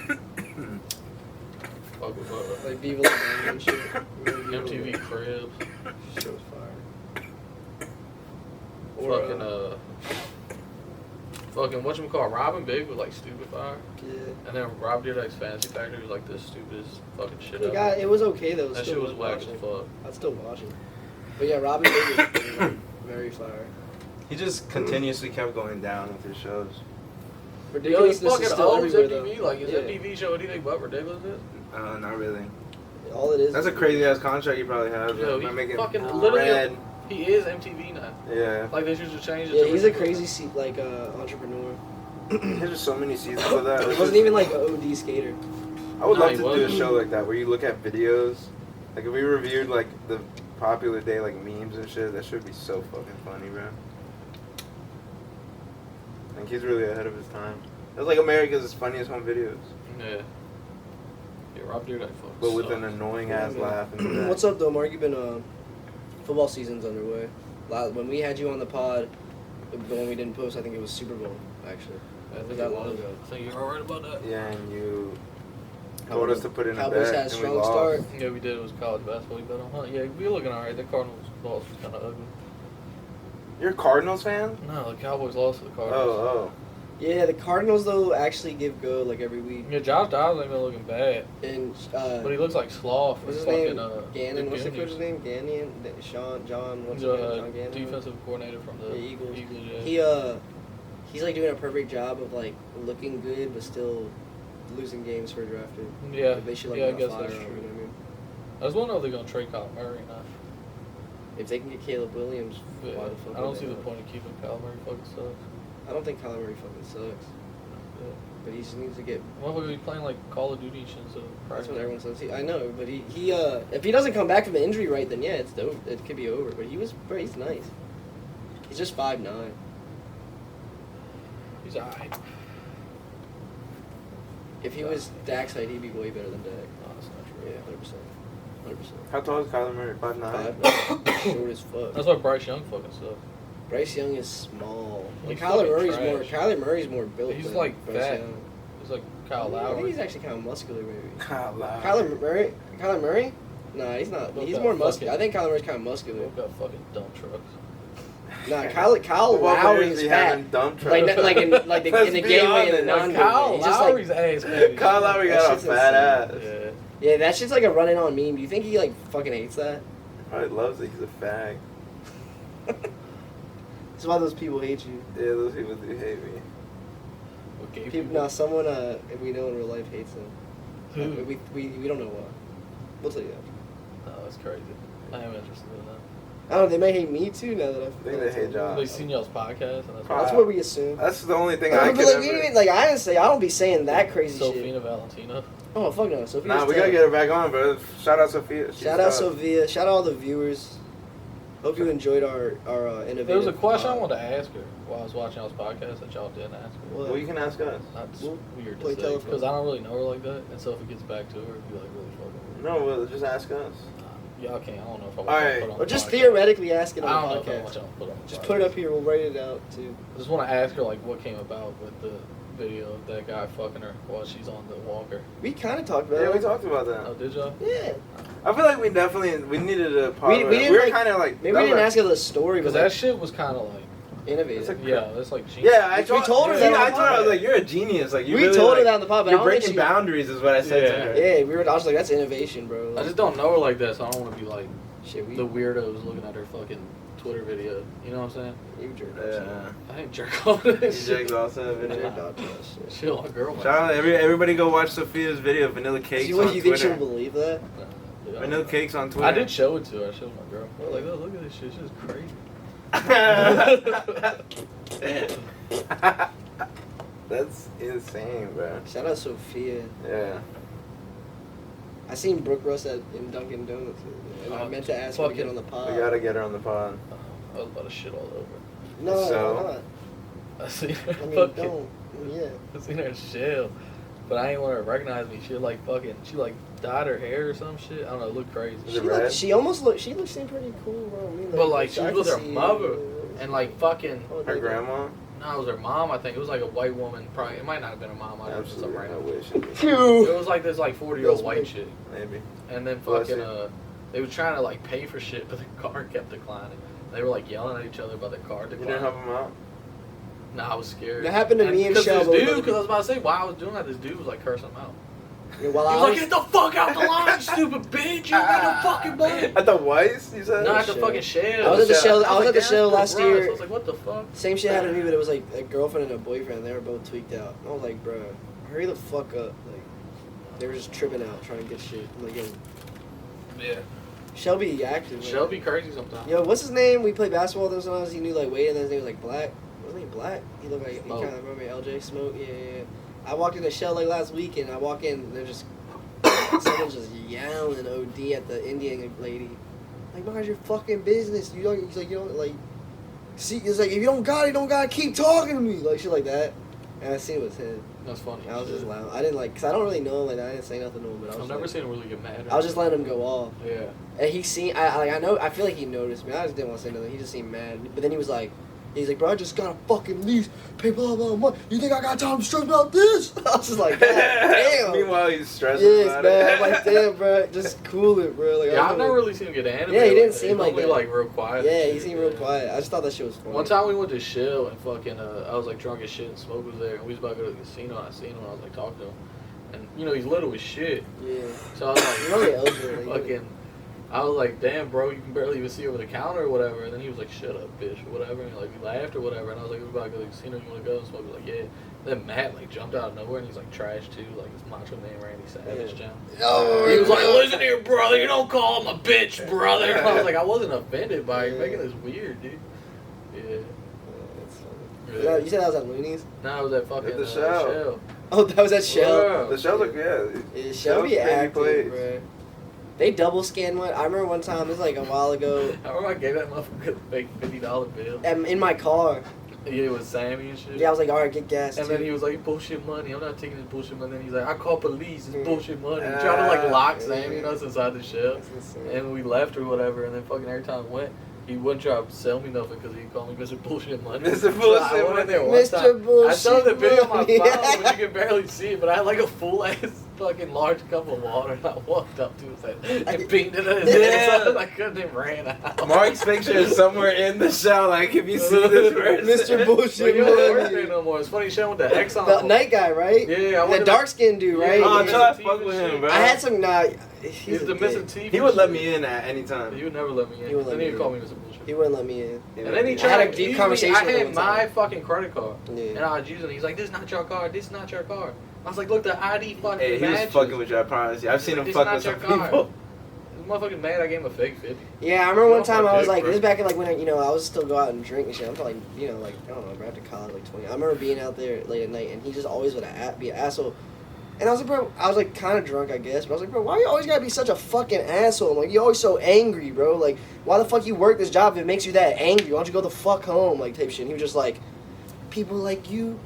Fuck with Like Viva La Bang and shit. MTV Cribs. Shit was fire. Fucking whatchamacallit, Robin Big was like stupid fire. Yeah. And then Rob Dyrdek's Fantasy Factory was like the stupidest fucking shit It, ever. it was okay though. That shit was whack as fuck. I'd still watch it. But yeah, Robin Big was very fire. He just continuously kept going down with his shows. Yo, he Ridiculousness is fucking still owns everywhere MTV. though. Like, is Yeah. MTV show anything but ridiculousness? Not really. All it is. That's a crazy ass contract you probably have. Yo, By he making fucking bread. literally, he is MTV now. Yeah. Like, they should just change it Yeah, to he's a ridiculous. crazy entrepreneur. There's just so many seasons of that. He wasn't even like an OD skater. I would No, love he to do a wasn't. show like that where you look at videos. Like if we reviewed like the popular day like memes and shit, that should be so fucking funny, bro. I think he's really ahead of his time. That's like America's funniest home videos, Yeah. Yeah, Rob Dyrdek fucking but with sucks. an annoying ass laugh in the back. What's up though, Mark? You've been football season's underway. When we had you on the pod, the one we didn't post, I think it was Super Bowl actually. I think that it long was. ago. I think you're alright about that. Yeah, and you told us to put in a Cowboys bet had a and we strong lost. start. Yeah, we did. It was college basketball. You bet on huh? Yeah, we looking alright. The Cardinals loss was kind of ugly. You're a Cardinals fan? No, the Cowboys lost to the Cardinals. Oh, Yeah, the Cardinals though actually give go like every week. Yeah, Josh Dobbs ain't been looking bad, And but he looks like sloth. what's his fucking, name? Gannon. What's the Juniors. coach's name? Gannon. John. What's He's his name? a John Gannon. defensive coordinator from the Eagles. yeah. he's like doing a perfect job of like looking good but still losing games for a draft pick. Yeah, Like, they should like yeah, I not guess fire that's him, true. you know what I mean? I was wondering if they're gonna trade Kyle Murray or not. If they can get Caleb Williams, Yeah, why the fuck I would don't they see the not? point of keeping Kyle Murray. Fucking sucks. I don't think Kyler Murray fucking sucks, Yeah. but he just needs to get. Well, we'll be playing like Call of Duty instead of That's what practice. everyone says. I know, but he if he doesn't come back from the injury right, then yeah, it's dope. It could be over. But bro, he's nice. He's just 5'9". He's alright. If he was Dak's height, he'd be way better than Dak. No, that's not true. Yeah, 100%. How tall is Kyler Murray? 5'9"? 5'9". Short as fuck. That's why Bryce Young fucking sucks. Bryce Young is small. Like He's Kyler fucking trash. Murray's more built. He's than like Bryce fat. Young. He's like Kyle I think Lowry. he's actually kind of muscular, maybe. Kyler Murray. Kyler Murray? Nah, he's not. Both He's got more muscular. fucking- I think Kyler Murray's kind of muscular. They've got fucking dump trucks. Nah, Kyle What Lowry players is be fat. having dump trucks? Like in Let's the be game way and the honest. non-game Kyle way. He's just Lowry's like, ass heavy. Kyle Lowry That got a shit's fat ass. Yeah. yeah, that shit's like a running on meme. Do you think he like fucking hates that? Probably loves it. He's a fag. That's why those people hate you. Yeah, those people do hate me. What gay People, people? no, someone we know in real life hates him. Who? We don't know why. We'll tell you after. No, that's crazy. I am interested in that. I don't know. They may hate me too now that I've. I think they hate Josh. They seen y'all's podcast, and that's That's what we assume. That's the only thing But I like, could we ever... didn't, like I didn't say. I don't be saying that crazy shit. Sophina Valentina. Oh fuck no, Sophia's Nah, we tough. gotta get her back on, bro. Shout out Sophia. She's Shout out tough. Sophia. Shout out all the viewers. Hope you enjoyed our innovative. There was a question I wanted to ask her while I was watching y'all's podcast that y'all didn't ask her. What? Well, you can ask us. That's We'll weird play to say telephone. because I don't really know her like that, and so if it gets back to her, it'd be like really fucking weird. No, well, just ask us. Y'all can't. I don't know if I want Alright. to put it on Or the just podcast. theoretically ask it I on don't know the if I want podcast. y'all to put it on the Just podcast. put it up here. We'll write it out too. I just want to ask her like what came about with the video of that guy fucking her while she's on the walker. We kind of talked about Yeah, it. we talked about Oh, that. did y'all? Yeah. I feel like we needed a part. We We didn't, were like- kind of like. Maybe we didn't ask her the story, Because but that like, shit was kind of like innovative. It's like- yeah, that's like genius. Yeah, We told her that on I the told her, I was podcast. like, "You're a genius." Like you we really, told like, her that on the pod, but I You're don't think breaking she. boundaries, is what I said Yeah. to her. Yeah, I was like, that's innovation, bro. I just don't know her like that, so I don't want to be like shit. the weirdos looking at her fucking Twitter video. You know what I'm saying? You jerked off. Yeah. I ain't jerk off to You this shit. jerked off to the You video. jerked off to that shit. Chill, my girl. Shout out everybody go watch Sophia's video, Vanilla Cakes You, what, on you think Twitter. she'll believe that? Yeah. Vanilla Cakes on Twitter. I did show it to her. I showed my girl. I was like, oh, look at this shit. This is crazy. That's insane, bro. Shout out Sophia. Yeah. I seen Brooke Russ in Dunkin' Donuts, and I Oh, meant to ask her to get fucking- on the pod. We gotta get her on the pod. I was about to shit all over. No, So? why not? I seen her I mean, fucking. don't. Yeah. I seen her shell, but I ain't want her to recognize me. She like fucking. She like dyed her hair or some shit. I don't know. It looked crazy. Is it red? She almost looked. She looked seemed pretty cool, bro. I mean, But like she I was with could her see- mother and like fucking. Oh, Her they- grandma? No, it was her mom. I think it was like a white woman. Probably it might not have been her mom. I was just some Absolutely. I random. wish. Phew. It was like this like 40-year-old That's white weird. chick, Maybe. and then Bless fucking you. they were trying to like pay for shit, but the car kept declining. They were like yelling at each other about the car You declining. didn't help him out? Nah, I was scared. That happened to me and because Shell, this but dude, with because I was about to say while I was doing that, this dude was like cursing him out. Yeah, while He I was like, was, "Get the fuck out the line, you stupid bitch! You ain't no fucking money." At the Weiss, you said? Not at the Shell. fucking shell. I was at the Shell. Shell. I was like, at the "Damn, Shell that's last gross." I year. was like, "What the fuck?" Same shit happened to me, but it was like a girlfriend and a boyfriend. They were both tweaked out. I was like, bro, hurry the fuck up. Like, they were just tripping out, trying to get shit. I'm like, yo, Yeah. Shelby active. man. Shelby crazy sometimes. Yo, what's his name? We played basketball with him sometimes. He knew like Wade, and then his name was like Black. Wasn't he Black? He looked like he Smoke. kind of remember me, LJ Smoke. Yeah. I walked into Shell like last week, and I walk in, and they're just someone's just yelling OD at the Indian lady. Like, mind your fucking business. You don't. He's like, you don't like. See, it's like if you don't got it, you don't gotta keep talking to me, like shit like that. And I seen it was him. That's funny. I was just loud. I didn't like, cause I don't really know him. Like, I didn't say nothing to him, but I was. I've never like, seen him really get mad. I was just letting him go off. Yeah. And he seen, I know, I feel like he noticed me. I just didn't want to say nothing. He just seemed mad. But then he was like, bro, I just got a fucking lease, pay blah blah blah. You think I got time to stress about this? I was just like, God, damn. Meanwhile, he's stressing Yes, about man. it. I'm like, damn, bro, just cool it, bro. Like, Yeah, I I've never really seen him get animated. Yeah, he didn't that. seem He's like only, that. like real quiet. Yeah, and he shit, seemed real quiet. I just thought that shit was funny. One time we went to Shell and fucking, I was like drunk as shit and Smoke was there and we was about to go to the casino and I seen him and I was like talking to him. And, you know, he's little as shit. Yeah. So I was You're only like, elderly. fucking, I was like, damn, bro, you can barely even see over the counter or whatever. And then he was like, shut up, bitch, or whatever. And like, we laughed or whatever. And I was like, we're about to go to the casino. You want to go? And Smoke was like, yeah. And then Matt like jumped out of nowhere and he's like trash too, like this macho man Randy Savage jam. Oh, He was like, listen here, brother, you don't call him a bitch, brother. And I was like, I wasn't offended by it. You're making this weird, dude. Yeah. Yeah. You said that was at Looney's? No, it was that fucking At the Shell. Oh, that was at Shell? Yeah. The Shell look, yeah. Shell be active, bro. They double scanned one. I remember one time, this was like a while ago. I remember I gave that motherfucker a fake $50 bill. In my car. Yeah, with Sammy and shit. Yeah, I was like, alright, get gas. And too. then he was like, bullshit money. I'm not taking this bullshit money. Then he's like, I call police. It's bullshit money. He tried to like lock Sammy and us inside the Shell. And we left or whatever. And then fucking every time we went, he wouldn't try to sell me nothing because he called me Mr. Bullshit Money. Mr. Bullshit So I went in there Money. one Mr. time. Bullshit I showed the video on my Money. phone, but you can barely see it. But I had like a full ass fucking large cup of water, and I walked up to his head and beamed it in his head. So I couldn't even ran out. Mark's picture is somewhere in the Shell. Like, if you see this person. Mr. Bullshit But you don't work Money. there no more. It's funny showing with the X on. The night guy, right? Yeah, I went The to dark skinned dude, right? Yeah, Oh, yeah. chill out, fuck with him, bro. I had some, He's a the dick. missing teeth. He would let me in at any time. He would never let me in. He wouldn't let Then me he'd in. call me Mr. Bullshit. He wouldn't let me in. And then he I tried had a to deep use conversation me. I with him had one my time. fucking credit card. Yeah. And I was using it. He's like, this is not your card. This is not your card. I was like, look, the ID fucking Hey, he was matches. fucking with you, I promise you. I've seen him This fuck not with your some card. people. This motherfucking mad I gave him a fake 50. Yeah, I remember one Off time my I was dick, like, bro. this is back in like when I was still go out and drink and shit. I'm talking like, like, I don't know, bro, after college, like 20. I remember being out there late at night and he just always would be an asshole. And I was like, bro, I was like kind of drunk, I guess, but I was like, bro, why you always gotta be such a fucking asshole? Like, you're always so angry, bro. Like, why the fuck you work this job if it makes you that angry? Why don't you go the fuck home? Like, type shit. And he was just like, people like you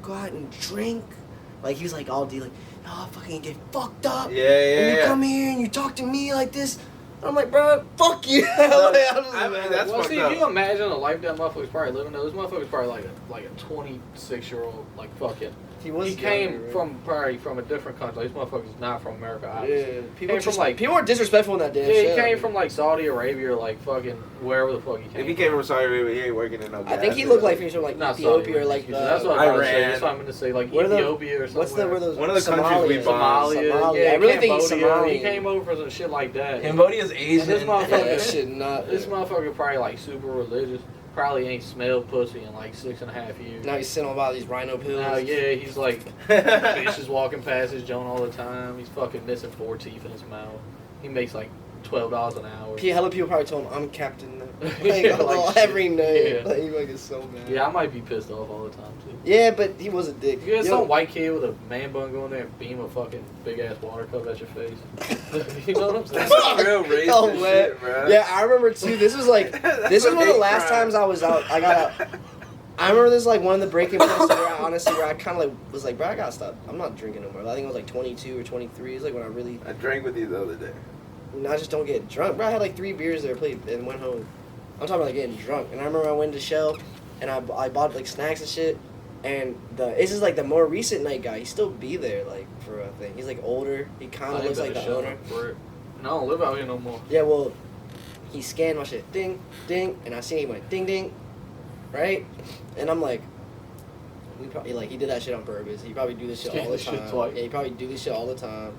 go out and drink. Like, he was like all D, like, no, I fucking get fucked up. Yeah, And you come here and you talk to me like this. I'm like, bro, fuck you. Like, I'm just I mean, mad. that's Well, fucked see, up. if you imagine the life that motherfucker's probably living, though, this motherfucker's probably like a 26-year-old, like fucking. He came younger, probably from a different country. This motherfucker's not from America, right? obviously. Yeah, people Came from, like- people were disrespectful in that damn Yeah, he show. came from like Saudi Arabia or like fucking wherever the fuck he came If he came from Saudi Arabia, he ain't working in no I think he gas. looked like he was from like Not Ethiopia Saudi or like Arabia, that's what I was about to say. Iran. That's what I'm going to say. Like What are the- Ethiopia or something. what's the where those One of the countries we Somalia. bombed. Somalia. I really think he's Cambodia. Somalian. He came over for some shit like that. Cambodia's And Asian. this Yeah, that motherfucker, shit not. this motherfucker probably like super religious. Probably ain't smelled pussy in like 6.5 years. Now he's sitting on about these rhino pills. Yeah, he's like bitches walking past his joint all the time. He's fucking missing 4 teeth in his mouth. He makes like $12 an hour. Hella people probably told him, I'm captain now. Yeah, Like, like every shit. night. Yeah. Like, he fucking so mad. Yeah, I might be pissed off all the time too. Yeah, but he was a dick. You had Yo, some white kid with a man bun go in there and beam a fucking big ass water cup at your face. You know what I'm saying? That's some real racist Oh, man. shit, bro. Yeah, I remember too. This was like, this was one of the hate last crime. times I was out. I got out. I remember this like one of the breaking points where I kind of like was like, bro, I gotta stop. I'm not drinking no more. I think it was like 22 or 23. It's like when I really, I drank with you the other day. I just don't get drunk. Bro, I had like 3 beers there, played, and went home. I'm talking about like getting drunk. And I remember I went to Shell, and I bought like snacks and shit. And this is like the more recent night guy. He still be there like for a thing. He's like older. He kind of looks like the owner. And I don't live out here no more. Yeah, well, he scanned my shit, ding, ding, and I seen he went ding, ding, right? And I'm like, we probably like he did that shit on purpose. He probably do this shit Scanned all the this shit time. twice. Yeah, he probably do this shit all the time.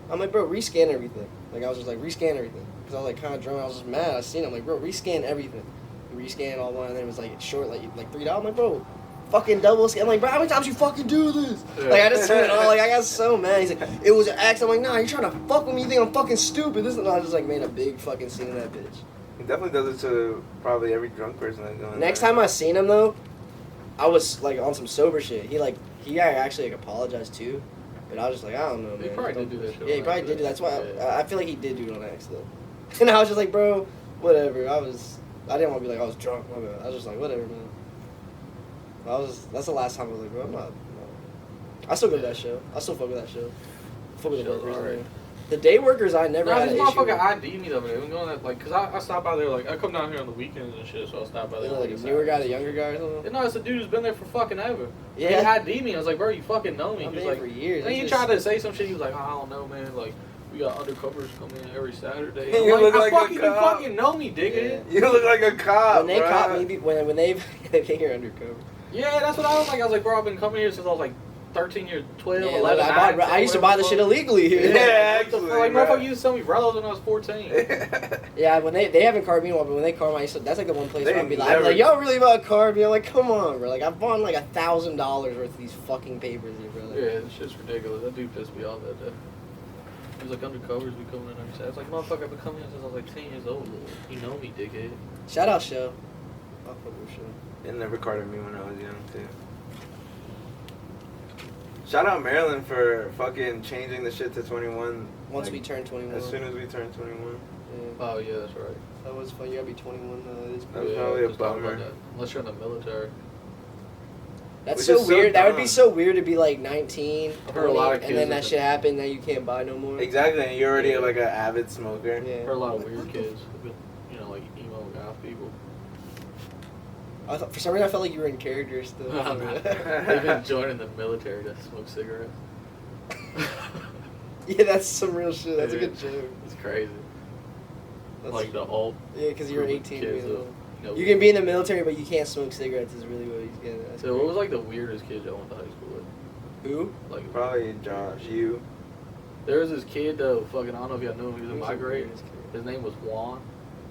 I'm like, bro, rescan everything. Like I was just like, rescan everything, because I was like kind of drunk. I was just mad. I seen him. I'm like, bro, rescan everything. He rescanned all one, and then it was like short, like $3. I'm like, bro. Fucking double scan. I'm like, bro, how many times you fucking do this? Yeah. Like, I just turned it on. Like, I got so mad. He's like, it was an accident. I'm like, nah, you're trying to fuck with me. You think I'm fucking stupid. This and I just like made a big fucking scene in that bitch. He definitely does it to probably every drunk person that's going Next there. time I seen him though, I was like on some sober shit. He actually like apologized too, but I was just like, I don't know, man. He probably did do that shit Yeah, he on probably did accident. do that. That's why Yeah. I feel like he did do it on accident. And I was just like, bro, whatever. I didn't want to be like I was drunk. My bad. I was just like, whatever, man. That's the last time I was like, bro, I'm not. No. I still go to that show. I still fuck with that show. Fuck with the Show's workers. alright. Man. The day workers, I never No, had this an issue. motherfucker with. ID me the other day. We going at like, cause I stop by there like I come down here on the weekends and shit, so I stop by there. Like a it's newer guy, the Saturday. younger guy or something. No, it's a dude who's been there for fucking ever. Yeah. He ID me. I was like, bro, you fucking know me. I've He was been like, here for years. then It's he just- tried to say some shit. He was like, I don't know, man. Like, we got undercovers coming in every Saturday. You I'm look I like a fucking, you cop. fucking know me, dickhead. You look like a cop, When they bro. caught me, when they think you're undercover. Yeah, that's what I was like. I was like, bro, I've been coming here since I was like 13 years, 12, Yeah, 11, I used to buy the shit illegally here. Yeah, What the actually, fuck? Like, bro. motherfucker used to sell me Rellos when I was 14. Yeah, when they haven't carded me anymore, but when they card me, that's like the one place They where I'd be never- like, y'all really about to card me? I'm like, come on, bro. Like, I've bought like $1,000 worth of these fucking papers here, bro. Yeah, this shit's ridiculous. That dude pissed me off that day. He was like, undercovers be coming in every day. I was like, motherfucker, I've been coming in since I was like 10 years old. You know me, dickhead. Shout out, Show. I'll fuck with Show. It never carded me when I was young, too. Shout out Maryland for fucking changing the shit to 21. Once like, we turn 21. As soon as we turned 21. Yeah. Oh, yeah, that's right. That was fun. You gotta be 21. That is That was probably a just talk about bummer. that. Unless you're in the military. That's Which so is so weird. That would be dumb. so weird to be like 19, I've heard a lot of 20, and then kids that that- shit happened. Now you can't buy no more. Exactly, and you're already like an avid smoker. I've Yeah. heard a lot of weird kids. who've been, you know, like emo goth people. I thought, for some reason, I felt like you were in character still. They've been joining the military to smoke cigarettes. Yeah, that's some real shit. That's a Yeah. good joke. It's crazy. That's, Like the old yeah, because you're group of 18. kids You know. of, you know, You can be in the military, but you can't smoke cigarettes. Is really what he's getting at. That's So what crazy. was like the weirdest kid y'all went to high school with? Who? Like Probably Josh, you. there was this kid though, fucking I don't know if y'all knew him, he was a Who's the migrate. weirdest kid? His name was Juan,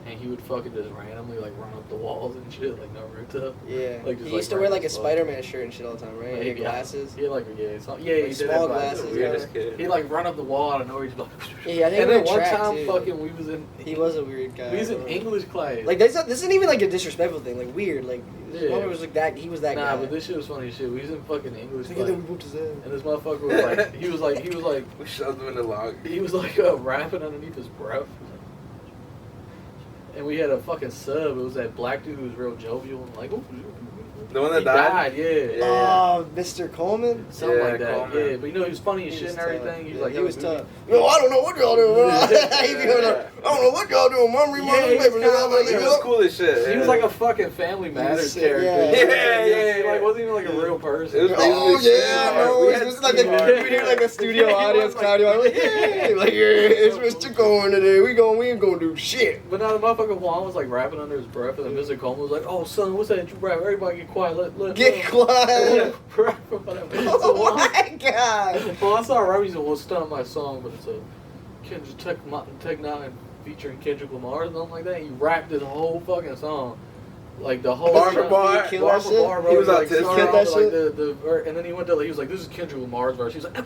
and he would fucking just randomly like run up the walls and shit like Naruto. Yeah. Like, just, he like, used to wear like a random stuff. Spider-Man shirt and shit all the time, right? Like, And he had yeah. glasses. He had like he Like did small have glasses, The weirdest kid. He'd like run up the wall out of nowhere. He'd be like, Yeah, I think and we then were one track, time, too. fucking, we was in. He was a weird guy. We was in bro. English class. Like this isn't even like a disrespectful thing. Like weird. Like this Yeah. one was like that. He was that guy. Nah, but this shit was funny as shit. We was in fucking English Like, class, and then we whooped his ass. and this motherfucker was like, he was like, We shoved him in the log. he was like rapping underneath his breath. And we had a fucking sub. It was that black dude who was real jovial and like, ooh, The one that he died? yeah. Yeah. Oh, Mr. Coleman. Something Yeah, like that. Coleman. Yeah, but you know he was funny as He shit was and everything. He was tough. like, Yeah, yo, he was dude, tough. Yo, I don't know what y'all doing. He'd be going like, I don't know what y'all doing. Mom, read my Yeah, he was newspaper. kinda like- He was cool as shit. He was like a fucking Family Matters sick, character. yeah. Yeah, He like wasn't even like a real person. It was Oh basically yeah, Steve Harvey. no, We it had was like Steve a, Harvey. you hear like a studio Yeah, he audience was like- crowd. You're like, yeah, like yeah, it's Mr. Coleman today. We ain't gonna do shit. But now the motherfucker Juan was like rapping under his breath, and then Mr. Coleman was like, "Oh son, what's that you rap? Everybody get quiet. Let Get quiet. Rap or whatever." So Oh Juan- my god. Well, I saw a rap. He's like, "Well, stun my song," but it's a Kendrick Tech Nine featuring Kendrick Lamar or something like that. He rapped his whole fucking song, like the whole Bar for song. bar. Kill Bar that for shit? bar, bro. He was like, autistic. started Killed that off with, shit? like and then he went to he was like, "This is Kendrick Lamar's verse." He was like,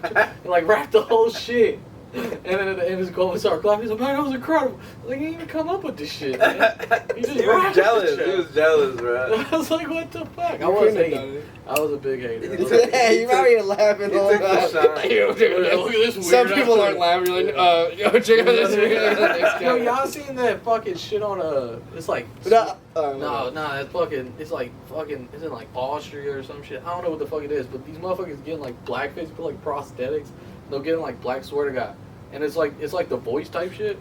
and like rapped the whole shit. And then at the end, his Coleman started clapping. He's like, "Man, that was incredible!" Like, he didn't even come up with this shit, man. He just He was rapped the jealous. shit. He was jealous, bro. I was like, "What the fuck?" I You was couldn't have hating. done it. I was a big hater. I He was took- like, Yeah, you probably here laughing he all took the the time. shot. Yo, dude, Look at this weird some people ass- aren't laughing. You're like, yo, check out this weird next Yo, guy. y'all seen that fucking shit on it's like no, that's fucking it's like fucking it's in like Austria or some shit. I don't know what the fuck it is, but these motherfuckers getting like blackface, put like prosthetics. They'll get in like black swear to God, and it's like the voice type shit,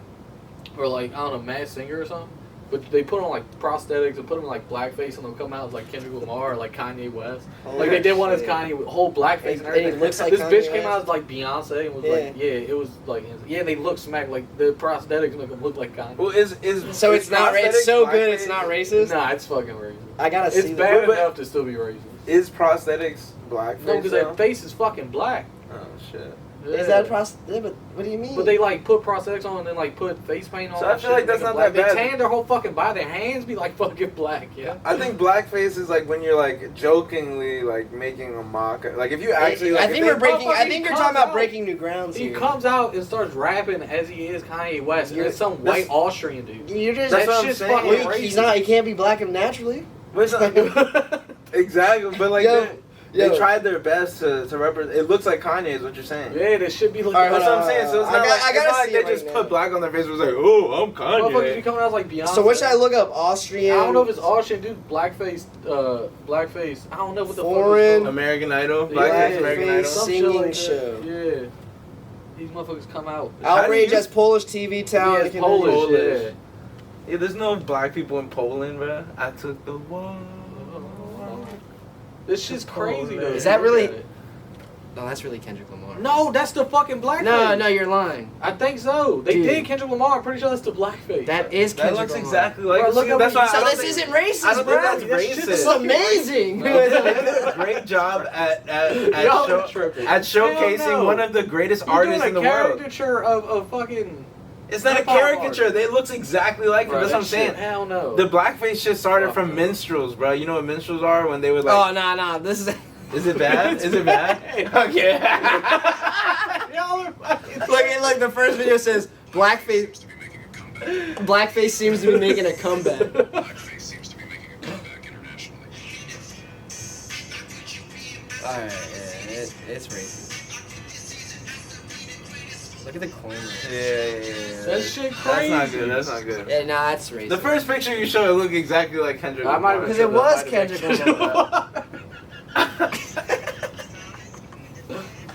or like I don't know, Masked Singer or something. But they put on like prosthetics and put them in like blackface, and they'll come out as like Kendrick Lamar or like Kanye West. Like they did one as Kanye with whole blackface and And everything. he looks like this Kanye bitch came West. out as like Beyonce and was Yeah. like, yeah, it was like, yeah, they look smack like the prosthetics make them look like Kanye. Well, is So is it's not. It's prosthetic so good. blackface? It's not racist. Nah, it's fucking racist. I gotta It's see bad that. But- enough to still be racist. Is prosthetics blackface? No, because though? that face is fucking black. Oh shit. Yeah. Is that a prosthetic? But what do you mean? But they like put prosthetics on and then like put face paint on. So I and feel shit like to that's make them not black. that They bad. tan their whole fucking body. Their hands be like fucking black. Yeah. I think blackface is like when you're like jokingly like making a mock. Like if you actually. Like, I if think they- we're breaking. I motherfucker, think he you're comes talking about out- breaking new grounds He here. comes out and starts rapping as he is Kanye West, and You're- it's some white Austrian dude. You're just. That's what That I'm shit's saying. fucking Well, racist. he's not. He can't be black and naturally. But it's not- exactly, but like Yo, they yo. tried their best to represent. It looks like Kanye is what you're saying. Yeah, this should be like. Alright, That's what I'm saying. So it's I not got- like, I it's gotta not like see they it just right put now. black on their face. It was like, oh, I'm Motherfuckers be Kanye. coming out like Beyonce. So what should I look up? Austrian. I don't know if it's Austrian dude, blackface. I don't know what the Foreign. fuck. American Idol, Yeah, blackface American blackface. Idol. Some Singing shit like that. show. Yeah. These motherfuckers come out. Outrage you- as Polish TV talent. Yeah, can Polish. Polish. Yeah. Yeah, there's no black people in Poland, bro. I took the wall. This shit's crazy though. Is that Look really- at it. No, that's really Kendrick Lamar. No, that's the fucking blackface. No, you're lying. I think so. They Dude. did Kendrick Lamar. I'm pretty sure that's the blackface. That is That Kendrick looks Lamar. exactly like. Bro, look at that's what why you- So I don't this think- isn't racist, I don't bro. think that's That shit racist. This is amazing. They did a great job Y'all are tripping. at showcasing Hell no. one of the greatest You're artists doing in the a world. caricature of fucking. It's not a hip-hop caricature. art. They looks exactly like him. Bro, That's what I'm that saying. shit, hell no. The blackface shit started Fuck from no. minstrels, bro. You know what minstrels are when they would like. Oh, nah. This is. Is it bad? Is it bad? Okay. Y'all are fucking. Look, the first video says blackface. Blackface seems to be making a comeback. Blackface seems to be making a comeback internationally. Alright, yeah, it's racist. Look at the coin. Yeah. That shit That's not crazy. good. That's not good. Yeah, nah, that's racist. The first picture you showed looked exactly like Kendrick I might Lamar. Because it was Kendrick Lamar.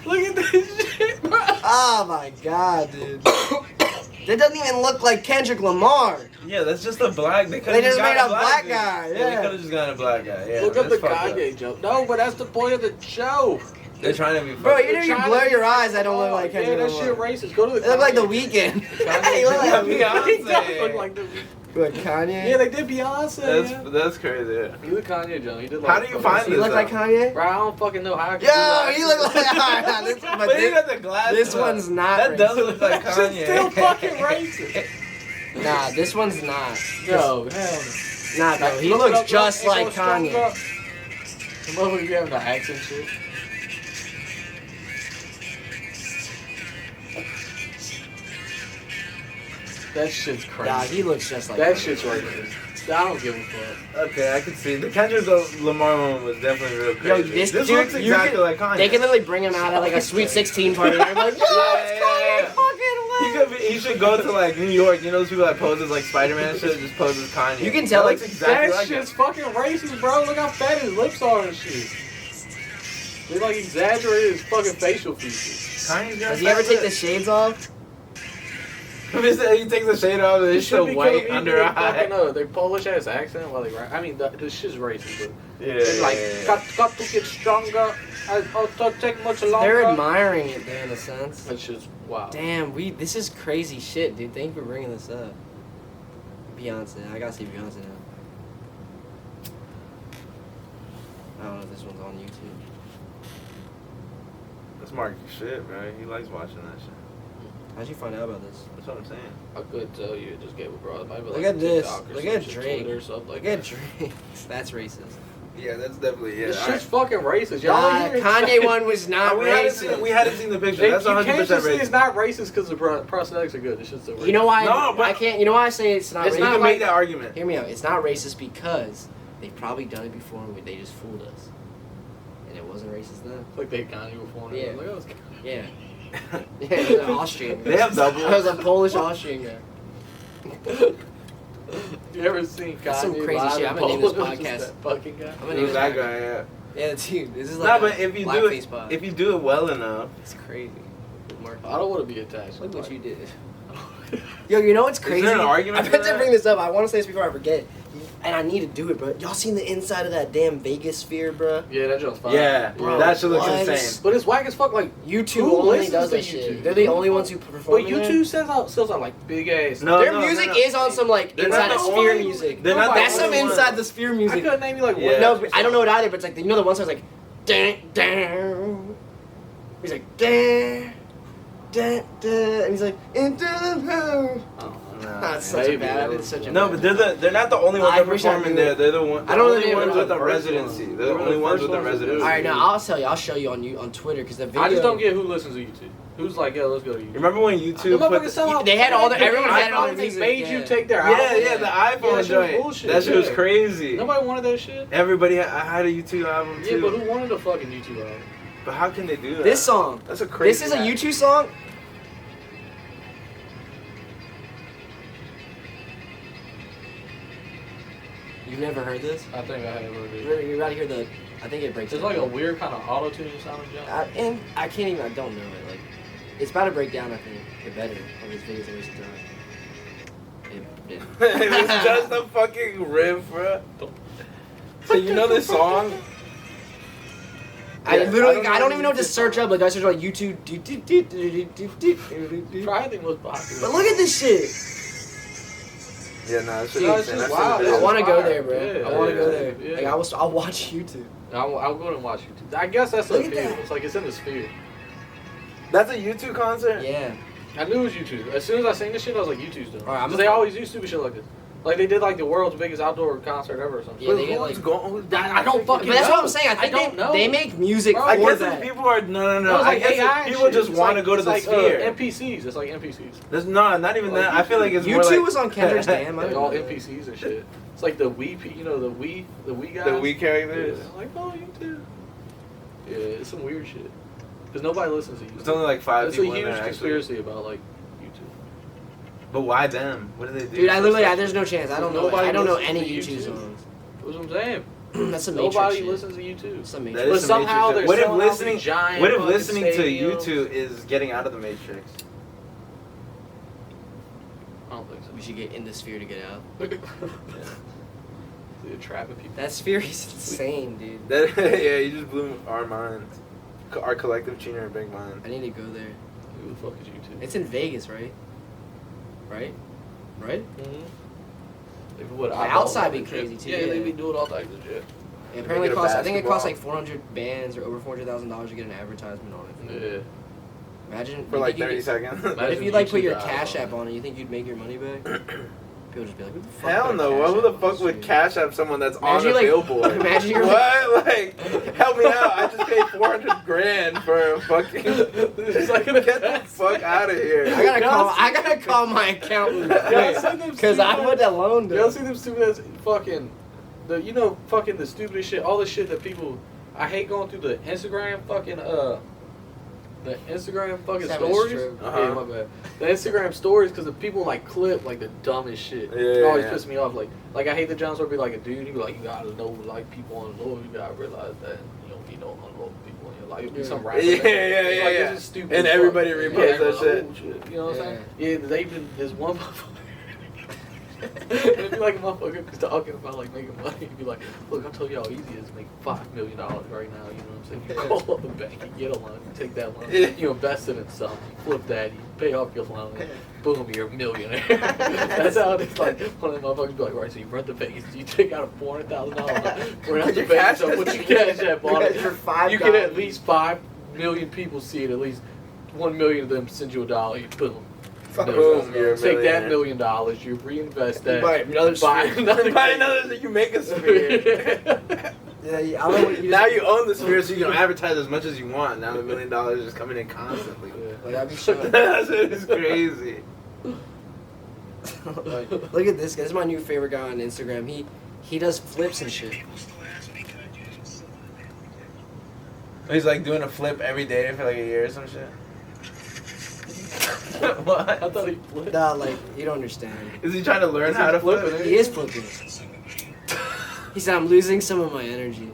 Look at this shit, bro. Oh my god, dude. That doesn't even look like Kendrick Lamar. Yeah, that's just a black. They just made a black dude. guy, They yeah. could have just gotten a black guy. Yeah. Look up the that's fucked Kanye joke. No, but that's the point of the show. up. They're trying to be. Bro, fucked even if you Trying blur to- your eyes, I don't look like Kendrick Yeah, that Lamar. shit racist. Go to the. It look like The Kanye. Weeknd. Kanye He look like did Beyonce. He does look like the. What, Kanye? Yeah, they did Beyonce. Yeah. That's crazy. Yeah. He was Kanye Joe. He did like. How do you find Does he this? look like Kanye? Bro, I don't fucking know how. I can do Yo, that. he look like this, but But he this, got the glasses. this on. one's not That does racist. look like That Kanye. shit's still fucking racist. Nah, this one's not. Yo, hell no. Nah, bro, he Look looks up, just look, like ain't no strong Kanye. up. The motherfucker be having the accent shit. That shit's crazy. Nah, he looks just like That Kanye. shit's racist. I don't give a fuck. Okay, I can see the Kendrick Lamar one was definitely real crazy. Yo, this dude, looks you exactly can- like Kanye. They can literally bring him out at like a Sweet 16 party. And they're like, yo, it's Kanye fucking He should go to like New York. You know those people that pose as like Spider-Man and shit, just pose as Kanye. You can tell, That like, looks exactly That like shit's him. fucking racist, bro. Look how fat his lips are and shit. They like exaggerated his fucking facial features. Kanye's got Does he ever fat take the lips. shades off? He takes the shade off and It it's should so be white killing me under with eye. fucking, their Polish ass accent while they rap. I mean, this shit's racist, but Yeah, it's like, yeah. got to get stronger. It'll take much longer. They're admiring it there in a sense. That shit's wow. Damn, this is crazy shit, dude. Thank you for bringing this up. Beyonce, I gotta see Beyonce now. I don't know if this one's on YouTube. That's Mark's shit, man. He likes watching that shit. How'd you find out about this? That's what I'm saying. I couldn't tell you. It just gave a bro. Maybe Look like at this. TikTok or Look some at shit, Drake. Twitter or something like Look at that. Drake. That's racist. Yeah, that's definitely This shit's fucking racist. Y'all Nah, ain't hearing Kanye shit. one was not we racist. hadn't seen the picture. They, That's you 100% can't just say racist. it's not racist because the prosthetics are good. It's just a racist. You know why? No, but- I can't. You know why I say it's not It's racist? You not can like- make that argument. Hear me out. It's not racist because they've probably done it before and they just fooled us, and it wasn't racist then. It's like they Kanye were fooling. Yeah. Like, oh, it's Yeah. Yeah, it was an Austrian. They have double. It was a Polish Austrian guy. You ever seen Kanye That's some crazy live shit. in I'm gonna name this Poland? Just podcast. that fucking guy. I'm gonna It name was this that podcast. guy, yeah. Yeah, dude, this is like No, a but if you do blackface it, pod. if you do it well enough, It's crazy. Mark, I don't want to be attached. look what you did. Yo, you know what's crazy? there an argument I for meant to that? bring this up. I want to say this before I forget, and I need to do it, bro. Y'all seen the inside of that damn Vegas sphere, bro? Yeah, that joke's fine. yeah, Bro, that shit looks what? insane. But it's whack as fuck. Like YouTube Who only listens does to that shit. YouTube? They're the only ones who perform. But in there. YouTube sells out like big ass. No, Their no, music no. is on some like They're inside not the the sphere only- music. They're not the That's some only inside one. the sphere I music. couldn't name you like Yeah. one. No, but I don't know it either. But it's like you know the one song's like, dun, dun. He's like, dun, dun, dun, and he's like, into the moon. That's such a Maybe, bad. yeah. It's such a No, bad. but they're not the only ones I that wish I performing knew there. it. They're the one. I don't know the only name of ones it. with the The first residency. ones. They're They the were only the ones first with the ones to do it. residency. All right, now I'll tell you. I'll show you on Twitter because the video. I just don't get who listens to YouTube. Who's like, yo, let's go to YouTube. Remember when The YouTube motherfuckers put? sell out- They had all the- everyone iPhones, had all the they music, made yeah. you take their Yeah, album. yeah, the Yeah, iPhone that shit was joint. bullshit, That shit was yeah. crazy. Nobody wanted that shit. Everybody had a YouTube album Yeah, too. but who wanted a fucking YouTube album? But how can they do that? This song. That's a crazy. This is a act. YouTube song. You've never heard this? I think I have heard it. You're about to hear the. I think it breaks. It's down. like a weird kind of auto-tune sounding jump. And I can't even. I don't know it. Like, it's about to break down. I think it better on this videos and wasting time. It did. It was just a fucking riff, bro. So you know this song? I Yeah, literally, I don't know even know what to YouTube search up. Like, I search like YouTube. Probably think most popular. But look at this shit. Yeah, no, it's Dude, just it's insane. just I've seen wild. the I videos. want to go there, bro. Yeah, I want to go yeah, there. yeah. Like, I'll watch YouTube. I'll go and watch YouTube. I guess that's the Look at appeal. that. It's like it's in the sphere. That's a YouTube concert? Yeah. I knew it was YouTube. As soon as I seen this shit, I was like, YouTube's doing it. Alright, I'm 'Cause a- they always do stupid shit like this. Like they did like the world's biggest outdoor concert ever or something. Yeah, they But get, who's like- going? I don't fucking But that's know. what I'm saying. I think don't know. they make music Bro, for I guess that. if people are no. It was I like guess AI if and people shit. just It's want to like- go to it's the like, sphere. NPCs. It's like NPCs. There's not even Like that. I feel like it's more YouTube like was on Kendrick's Damn. I Like didn't all know that. NPCs and shit. It's like the Wii, you know, the Wii guys. the Wii characters. Yeah, like, oh, YouTube. Yeah, it's some weird shit. Because nobody listens to YouTube. It's only like 5 It's a people in huge there, actually. conspiracy about like YouTube. But why them? What do they do? Dude, I literally, there's no chance. I don't know. Nobody I don't know listens any to YouTube YouTube. songs. That's what I'm saying. That's some Matrix Nobody shit. listens to YouTube. Some That Matrix. But is some somehow Matrix. they're What if selling out listening? these giant What if fucking listening to stadiums? YouTube is getting out of the Matrix? I don't think so. We should get in the sphere to get out. They're trapping people. That sphere is insane, dude. That, yeah, you just blew our minds. Our collective Chino and big mind. I need to go there. Who the fuck is YouTube? It's in Vegas, right? Right? Right? They would The outside be crazy, too, Yeah, yeah. they be doing all types of shit. It apparently get a costs. I think it costs basketball. like 400 bands or over $400,000 to get an advertisement on it. Yeah. Imagine For you like think 30 you seconds. What if Imagine you like put YouTube your guys Cash on. App on it? You think you'd make your money back? People just be like, "Who the fuck?" Hell put a no. Cash Who the App on fuck this would shit?" cash app someone that's on Imagine a you, like- billboard? imagine you're what? Like, help me out. I just paid 400 grand for a fucking. It's like an Get the investment. fuck out of here. I gotta call my accountant Y'all seen them because I stupid- put that loan Y'all down. see them stupid ass fucking fucking the stupidest shit, all the shit that people I hate going through the Instagram fucking Having a stories. stroke. Yeah, my bad. The Instagram stories because the people like clip like the dumbest shit. Yeah, It always yeah. pisses me off. Like I hate the John where be like a dude. He be like, you gotta know like people on the low. You gotta realize that you don't need no unloyal people in your life. It'd be Yeah. some rapper. Yeah, that- yeah, it's yeah, like, yeah. This is stupid. And as fuck. everybody Yeah, reposts that like, shit. oh, You know what I'm Yeah. saying? Yeah, they've been this one motherfucker. It'd be like a motherfucker who's talking about like making money. He'd be like, look, I'll tell you how easy it is to make $5 million right now. You know what I'm saying? You call up the bank, you get a loan, you take that loan, Yeah. you invest it in something, you flip that, you pay off your loan, boom, you're a millionaire. That's how it is. Like one of the motherfuckers be like, right, so you rent the Vegas, you take out a $400,000 rent out the Your Vegas, cash so app- put your cash app on it. For $5. You get at least 5 million people see it. At least 1 million of them send you $1. You boom. Boom, you're a Take that millionaire. $1 million, you reinvest that. buy another buy sphere. another. Buy another that you make a sphere. Yeah, I don't know what you Now you own the sphere, so you can advertise as much as you want. Now the $1 million is just coming in constantly. Like, I'd be shocked. That's it's crazy. Look at this guy. This is my new favorite guy on Instagram. He does flips and shit. He's like doing a flip every day for like a year or some shit. What? I thought he flipped. Nah, like, you don't understand. Is he trying to learn Is how he to flip? flipping? He is flipping. He said, I'm losing some of my energy.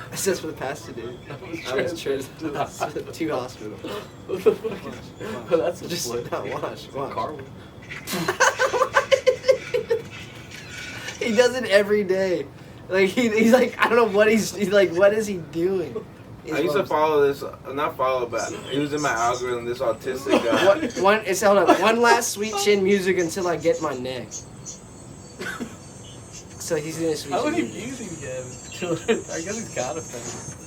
That's just what the pastor did. I was transferred to hospital. What the fuck is But that's a Just flip. not watch. It's a Watch. car whip. He does it every day. Like he's like, I don't know what he's like. What is he doing? I used to follow this, not follow, but he was in my algorithm. This autistic guy. Hold up. One last sweet chin music until I get my neck. So he's gonna sweet How chin. many music. views do you have? Children? I guess he's kind of famous.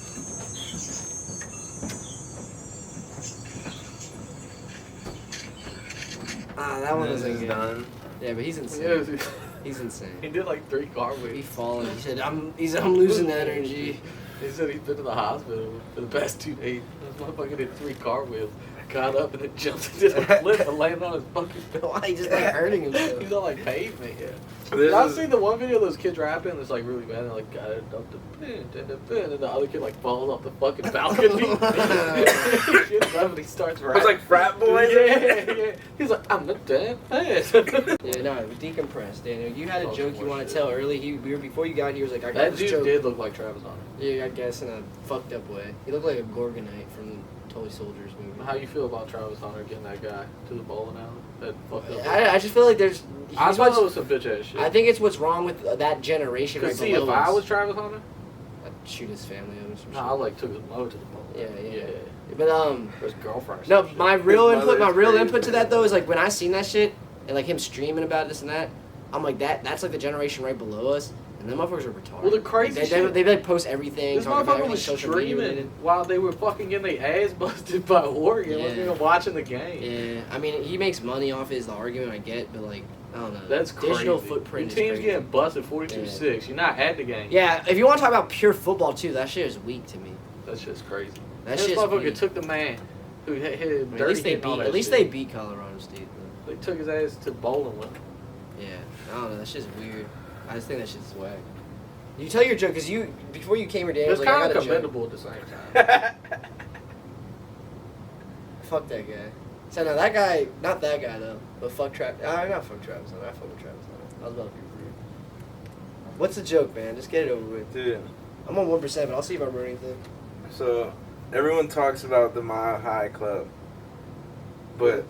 Ah, that one This wasn't is good. done. Yeah, but he's insane. Yeah, He's insane. he did like 3 car He whips. fallen. He said, I'm losing energy. He said he's been to the hospital for the past 2 days. This motherfucker did 3 car whips, got up and then jumped and did a flip and landed on his fucking bill. Why? He just like hurting himself. He's on like pavement, yeah. This Y'all is- seen the one video of those kids rapping that's like really bad? They're like, got it up the pin, and the other kid like falls off the fucking balcony. Gets up and he starts rapping. It's like frat boys. Yeah. He's like, I'm the damn fast. Yeah, no, decompress, Daniel. You had a joke you want to tell early. Before you got here, he was like, I got That this dude joke. did look like Travis Hunter. Yeah, I guess in a fucked up way. He looked like a Gorgonite from Totally Soldiers movie. How you feel about Travis Hunter getting that guy to the bowling alley? That fucked up. I just feel like there's. I thought it was some bitch ass shit. I think it's what's wrong with that generation. Cause Right see, below if I us. was Travis Hunter, I'd shoot his family over some no, I like took his mother to the bowling. Yeah. But His girlfriend. or no, some shit. my real His input, mother's crazy. to that though is like when I seen that shit and like him streaming about this and that, I'm like that's like the generation right below us, and them motherfuckers are retarded. Well, the crazy they, shit. they like post everything. This talk about motherfucker everything was social media streaming related. while they were fucking getting their ass busted by Oregon. Wasn't Yeah. even watching the game. Yeah, I mean he makes money off his argument. I get, but like I don't know. That's crazy. Digital footprint. Your team's is crazy. getting busted 42-6. You're not at the game. Yeah, if you want to talk about pure football too, that shit is weak to me. That's just crazy. That This shit's motherfucker weak. took the man who hit I mean, dirty at least they hit and all beat. that At least shit. they beat Colorado State. Though. They took his ass to bowling with him. Yeah, I don't know. That shit's weird. I just think that shit's whack. You tell your joke because you before you came here, Dan. It's Like, I kind got of a joke. commendable at the same time. Fuck that guy. So no, that guy, not that guy though. But fuck Travis. Not fuck Travis. I fuck with Travis. I was about to be rude. What's the joke, man? Just get it over with. Dude, I'm on 1%, but I'll see if I wrote anything. so everyone talks about the Mile High Club, but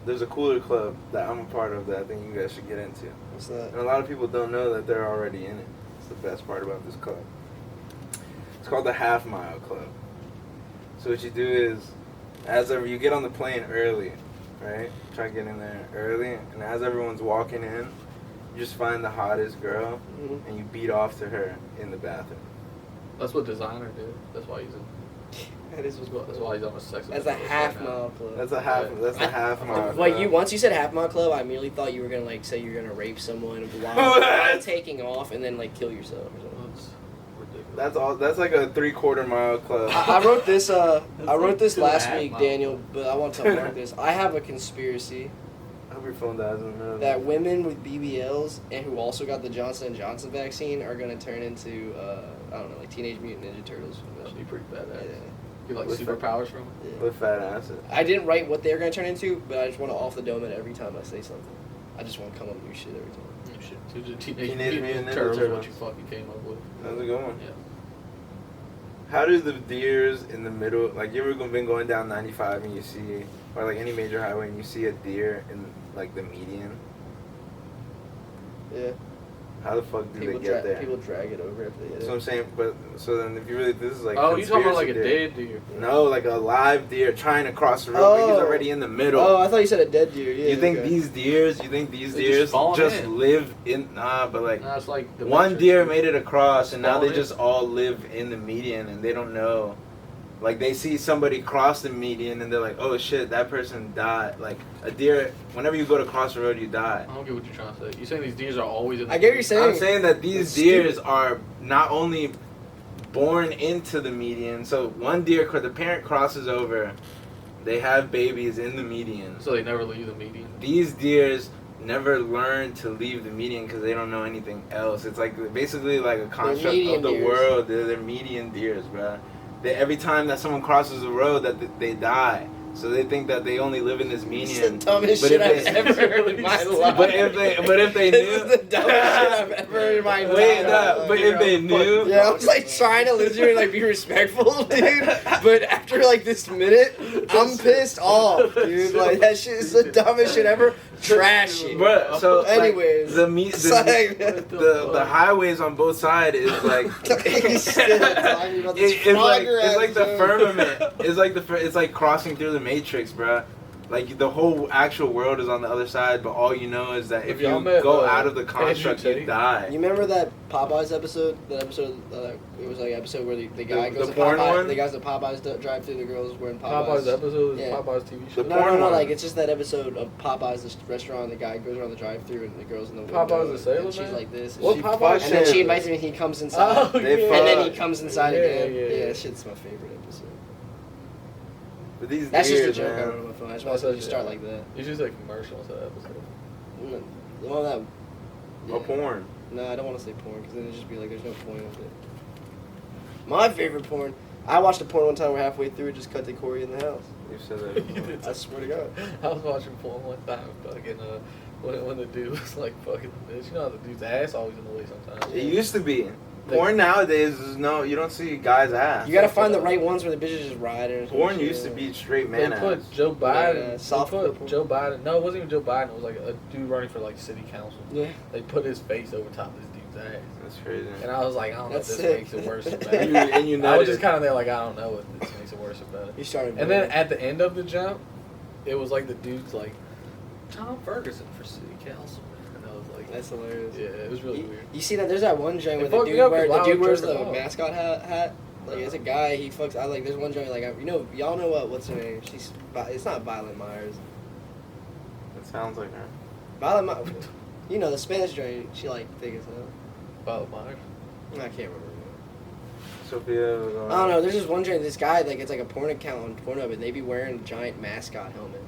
there's a cooler club that I'm a part of that I think you guys should get into. What's that? And a lot of people don't know that they're already in it. It's the best part about this club. It's called the Half Mile Club. So what you do is, as ever, you get on the plane early, right? Try to get in there early, and as everyone's walking in, you just find the hottest girl, Mhm. and you beat off to her in the bathroom. That's what Designer did. That's why he's in. That is That's why he's on a sex. That's a offender half right now. mile club. That's a half. That's a half mile. Wait, club. you once you said half mile club, I immediately thought you were gonna like say you're gonna rape someone while taking off and then like kill yourself or something. That's ridiculous. That's all. That's like a 3/4 mile club. I wrote this. I wrote like this 2.5 last week, miles. Daniel. But I want to tell Mark this. I have a conspiracy I hope your phone dies in the middle. of that it. women with BBLs and who also got the Johnson & Johnson vaccine are gonna turn into I don't know, like Teenage Mutant Ninja Turtles. That'd be pretty badass. Yeah. You like With superpowers from it? Yeah. With fat asses. I didn't write what they're gonna turn into, but I just want to off the dome it every time I say something. I just want to come up with new shit every time. Oh, shit. To the Teenage Mutant Mutant Ninja Turtles. Turtles. What you fucking came up with? That's a good one. Yeah. How do the deers in the middle, like you ever been going down 95 and you see, or like any major highway and you see a deer in like the median? Yeah. How the fuck do People they get there? People drag it over if they hit That's it. what I'm saying. But so then, if you really, this is like. Oh, you talking about like a conspiracy dead deer? No, like a live deer trying to cross the road, but he's Oh. already in the middle. Oh, I thought you said a dead deer. Yeah. you think okay. these deers? You think these They deers just falling just in. live in? Nah, but like Nah, it's like the one Matrix. deer made it across, and now Falling they in. just all live in the median, and they don't know. Like they see somebody cross the median, and they're like, "Oh shit, that person died." Like a deer, whenever you go to cross the road, you die. I don't get what you're trying to say. You saying these deers are always in the I get what you're saying. I'm saying that these It's deers stupid. are not only born into the median. So one deer, the parent crosses over, they have babies in the median. So they never leave the median. These deers never learn to leave the median because they don't know anything else. It's like basically like a construct median of the deers. world. They're median deers, bro. They, every time that someone crosses the road, that they die. So they think that they only live in this It's median. the dumbest But shit if I've they- ever heard in my life. But if they knew, This is the dumbest shit I've ever heard in my life. Wait, no, but if they knew, Yeah, I was like trying to listen and like be respectful, dude. But after like this minute, I'm pissed off, dude. Like that shit is the dumbest shit ever. Trash it. Bruh, so like, Anyways, the like- the highways on both sides is like He's still talking about this it's like progress, the dude. firmament. It's like crossing through the Matrix, bruh. Like the whole actual world is on the other side, but all you know is that if Y'all you met, go out of the Andrew construct, you Tate? die. You remember that Popeyes episode? That episode, it was like an episode where the guy The goes to porn Popeyes. one? The guys at Popeyes drive through. The girls wearing Popeyes episode is Yeah. Popeyes TV show. The No, porn one. like it's just that episode of Popeyes, this restaurant. The guy goes around the drive-through, and the girls in the window. Popeyes the Sailor and she's Man? like this. What and, Popeyes and then she shit. invites him, and he comes inside. Oh, They yeah. And then he fuck. comes inside Yeah, again. yeah, Yeah, yeah. that shit's my favorite episode. But these That's just a deers, joke I man. wrote on my phone. I just That's want to a- start like that. You should say commercials that episode. The one that. Or porn. No, I don't want to say porn because then it'd just be like, there's no point with it. My favorite porn. I watched a porn one time where halfway through it just cut to Corey in the house. You said that before. I swear to God. I was watching porn one time, fucking when the dude was like fucking the bitch. You know how the dude's ass always in the way sometimes. It used to be. Porn nowadays is you don't see guys' ass. You gotta find the right ones where the bitches just riding. Porn used to be straight They man ass. put Joe Biden. Yeah, soft they put porn. Joe Biden. No, it wasn't even Joe Biden. It was like a dude running for like city council. Yeah. They put his face over top of this dude's ass, That's crazy. and I was like, I don't know if That's this sick. makes it worse or And better. you I was nutted. just kind of there like, I don't know if this makes it worse or better. You started. And then at the end of the jump, it was like the dude's like, Tom Ferguson for city council. And I was like, That's hilarious. yeah, it was really weird. You see that? There's that one joint where It the fucked me dude, up 'cause why would wears jerk the it off? mascot hat. Like, it's a guy. He fucks. I like. There's one joint like y'all know what's her name? It's not Violet Myers. It sounds like her. Violet Myers. You know the Spanish joint. She like thick as hell. Bob Myers. I can't remember. Sophia. I don't know. There's just one joint. This guy like it's like a porn account on Pornhub, and they be wearing a giant mascot helmet.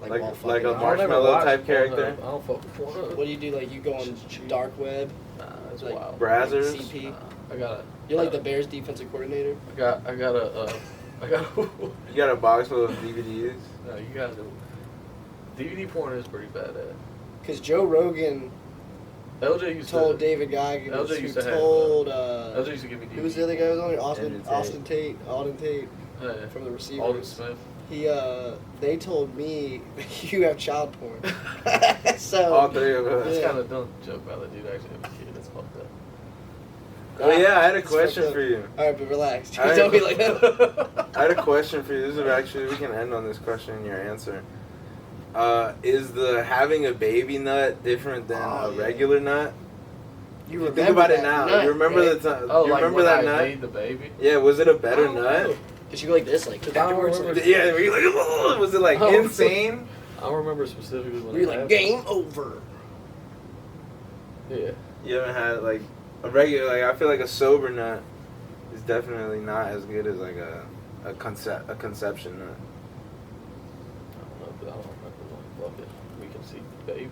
Like- while like fucking a out. marshmallow watch type Pornhub. character? I don't fuck with Pornhub. What do you do? Like you go on It's cheap. dark web. Nah, it's Like, wild. Brazzers. CP. I got You're like the Bears defensive coordinator. I got a. You got a box full of DVDs. No, you guys do. DVD porn is pretty badass. Because Joe Rogan LJ used told to. David Goggins, LJ who used to have, told LJ used to give me DVDs. who was the other guy who was on here? Andrew Tate. Alden Tate Yeah. from the receivers. Alden Smith. They told me you have child porn. So All three of us. It's Yeah. kind of don't joke about that dude actually have a kid. That's fucked up. Oh yeah, I had a It's question fucked for up. you. All right, but relax. All right. Don't be like that. I had a question for you. This is actually we can end on this question and your answer. Is the having a baby nut different than Oh, a yeah. regular nut? You Think remember about it that now. nut, You remember right? the time? Oh, you like remember when that I nut? made the baby? Yeah, was it a better I don't nut? know. Did you go like this, like I don't afterwards? remember. Like, Yeah, were you like, "Ugh," was it like Oh. insane? I don't remember specifically when were you it like happened. game over? Yeah. You haven't had like a regular. Like I feel like a sober nut is definitely not as good as like a conception nut. I don't know, but I don't remember when fucking we conceived the baby.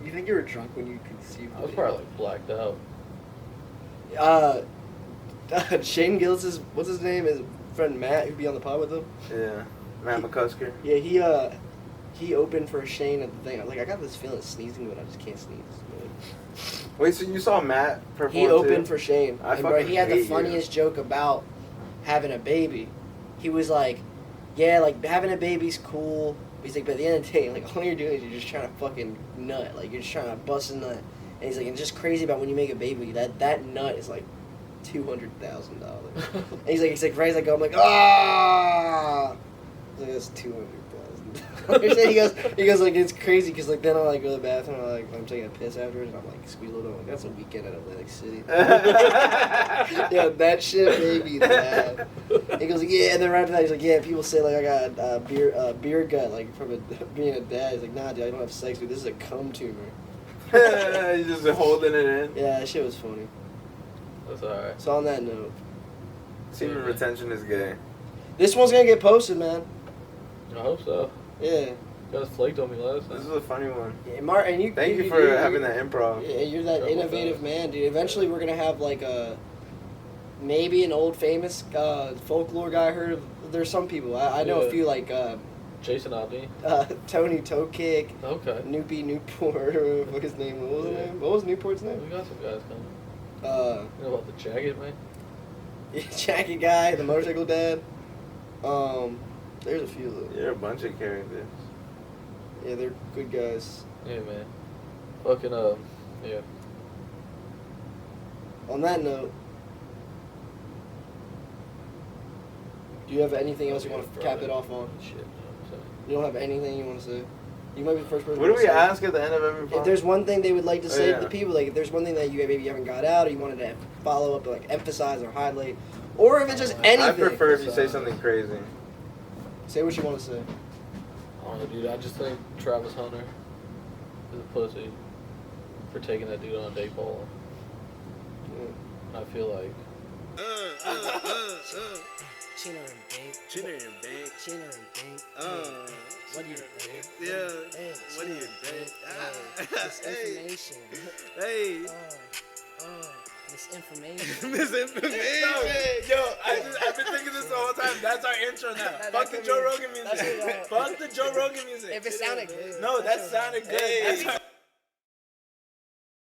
You think you were drunk when you conceived? I was probably like blacked out. Shane Gillis' what's his name? His friend Matt, who'd be on the pod with him. Yeah, Matt McCusker. Yeah, he opened for Shane at the thing. I was like, I got this feeling of sneezing, but I just can't sneeze. Wait, so you saw Matt perform? He opened too? for Shane. I And bro, fucking he had the hate you. funniest joke about having a baby. He was like, yeah, like having a baby's cool. He's like, but at the end of the day, like all you're doing is you're just trying to fucking nut. Like you're just trying to bust a nut. And he's like, it's just crazy about when you make a baby, that nut is like $200,000. And he's like, right, I'm like, ah. I was like, that's $200,000. he goes like, it's crazy because like then I like go to the bathroom, I'm taking a piss afterwards, and I'm like squeeze a little. I'm like, that's a weekend at Atlantic City. Yeah, that shit made me laugh. He goes like, yeah, and then right after that he's like, yeah, people say like I got beer gut like from being a dad. He's like, nah, dude, I don't have sex, dude. This is a cum tumor. He's just holding it in. Yeah, that shit was funny. That's alright. So on that note, Semen retention is gay. this one's gonna get posted, man. I hope so. Yeah. You guys flaked on me last This time. is a funny one. Yeah, Mark, and you. Thank you for having that improv. Yeah, you're that Trouble innovative with man, dude. Eventually, we're gonna have like maybe an old famous folklore guy. I heard of. There's some people. I know a Yeah. few like Jason Aldean. Tony Toe Kick, Okay. Noopy Newport, or what his name was. What was his name? What was Newport's We name? got some guys coming. Uh, You know about the jacket, man? Jackie guy, the motorcycle dad. There's a few of them. You're a bunch of characters. Yeah, they're good guys. Yeah, man. Fucking, yeah. On that note, do you have anything else you want to cap it off on? Shit, no, I'm saying. You don't have anything you want to say? You might be the first person. What do to we say. ask at the end of every If podcast? there's one thing they would like to say yeah. to the people, like if there's one thing that you maybe haven't got out, or you wanted to follow up, or like emphasize or highlight, or if it's just anything. I prefer if you say something crazy. Say what you want to say. I don't know, dude. I just think Travis Hunter is a pussy for taking that dude on a date ball. Yeah. I feel like Chino and Bank. Chino and Bank. Chino and Bank. What do you think? Yeah. Hey, What do you Chino and think? Bank. This Hey. information. Hey. This information. Misinformation. Yo, I've been thinking this the whole time. That's our intro now. That- Fuck that the could Joe be- Rogan music. that's it, Fuck the Joe Rogan music. If it sounded good. No, that sounded good. Hey. That's our-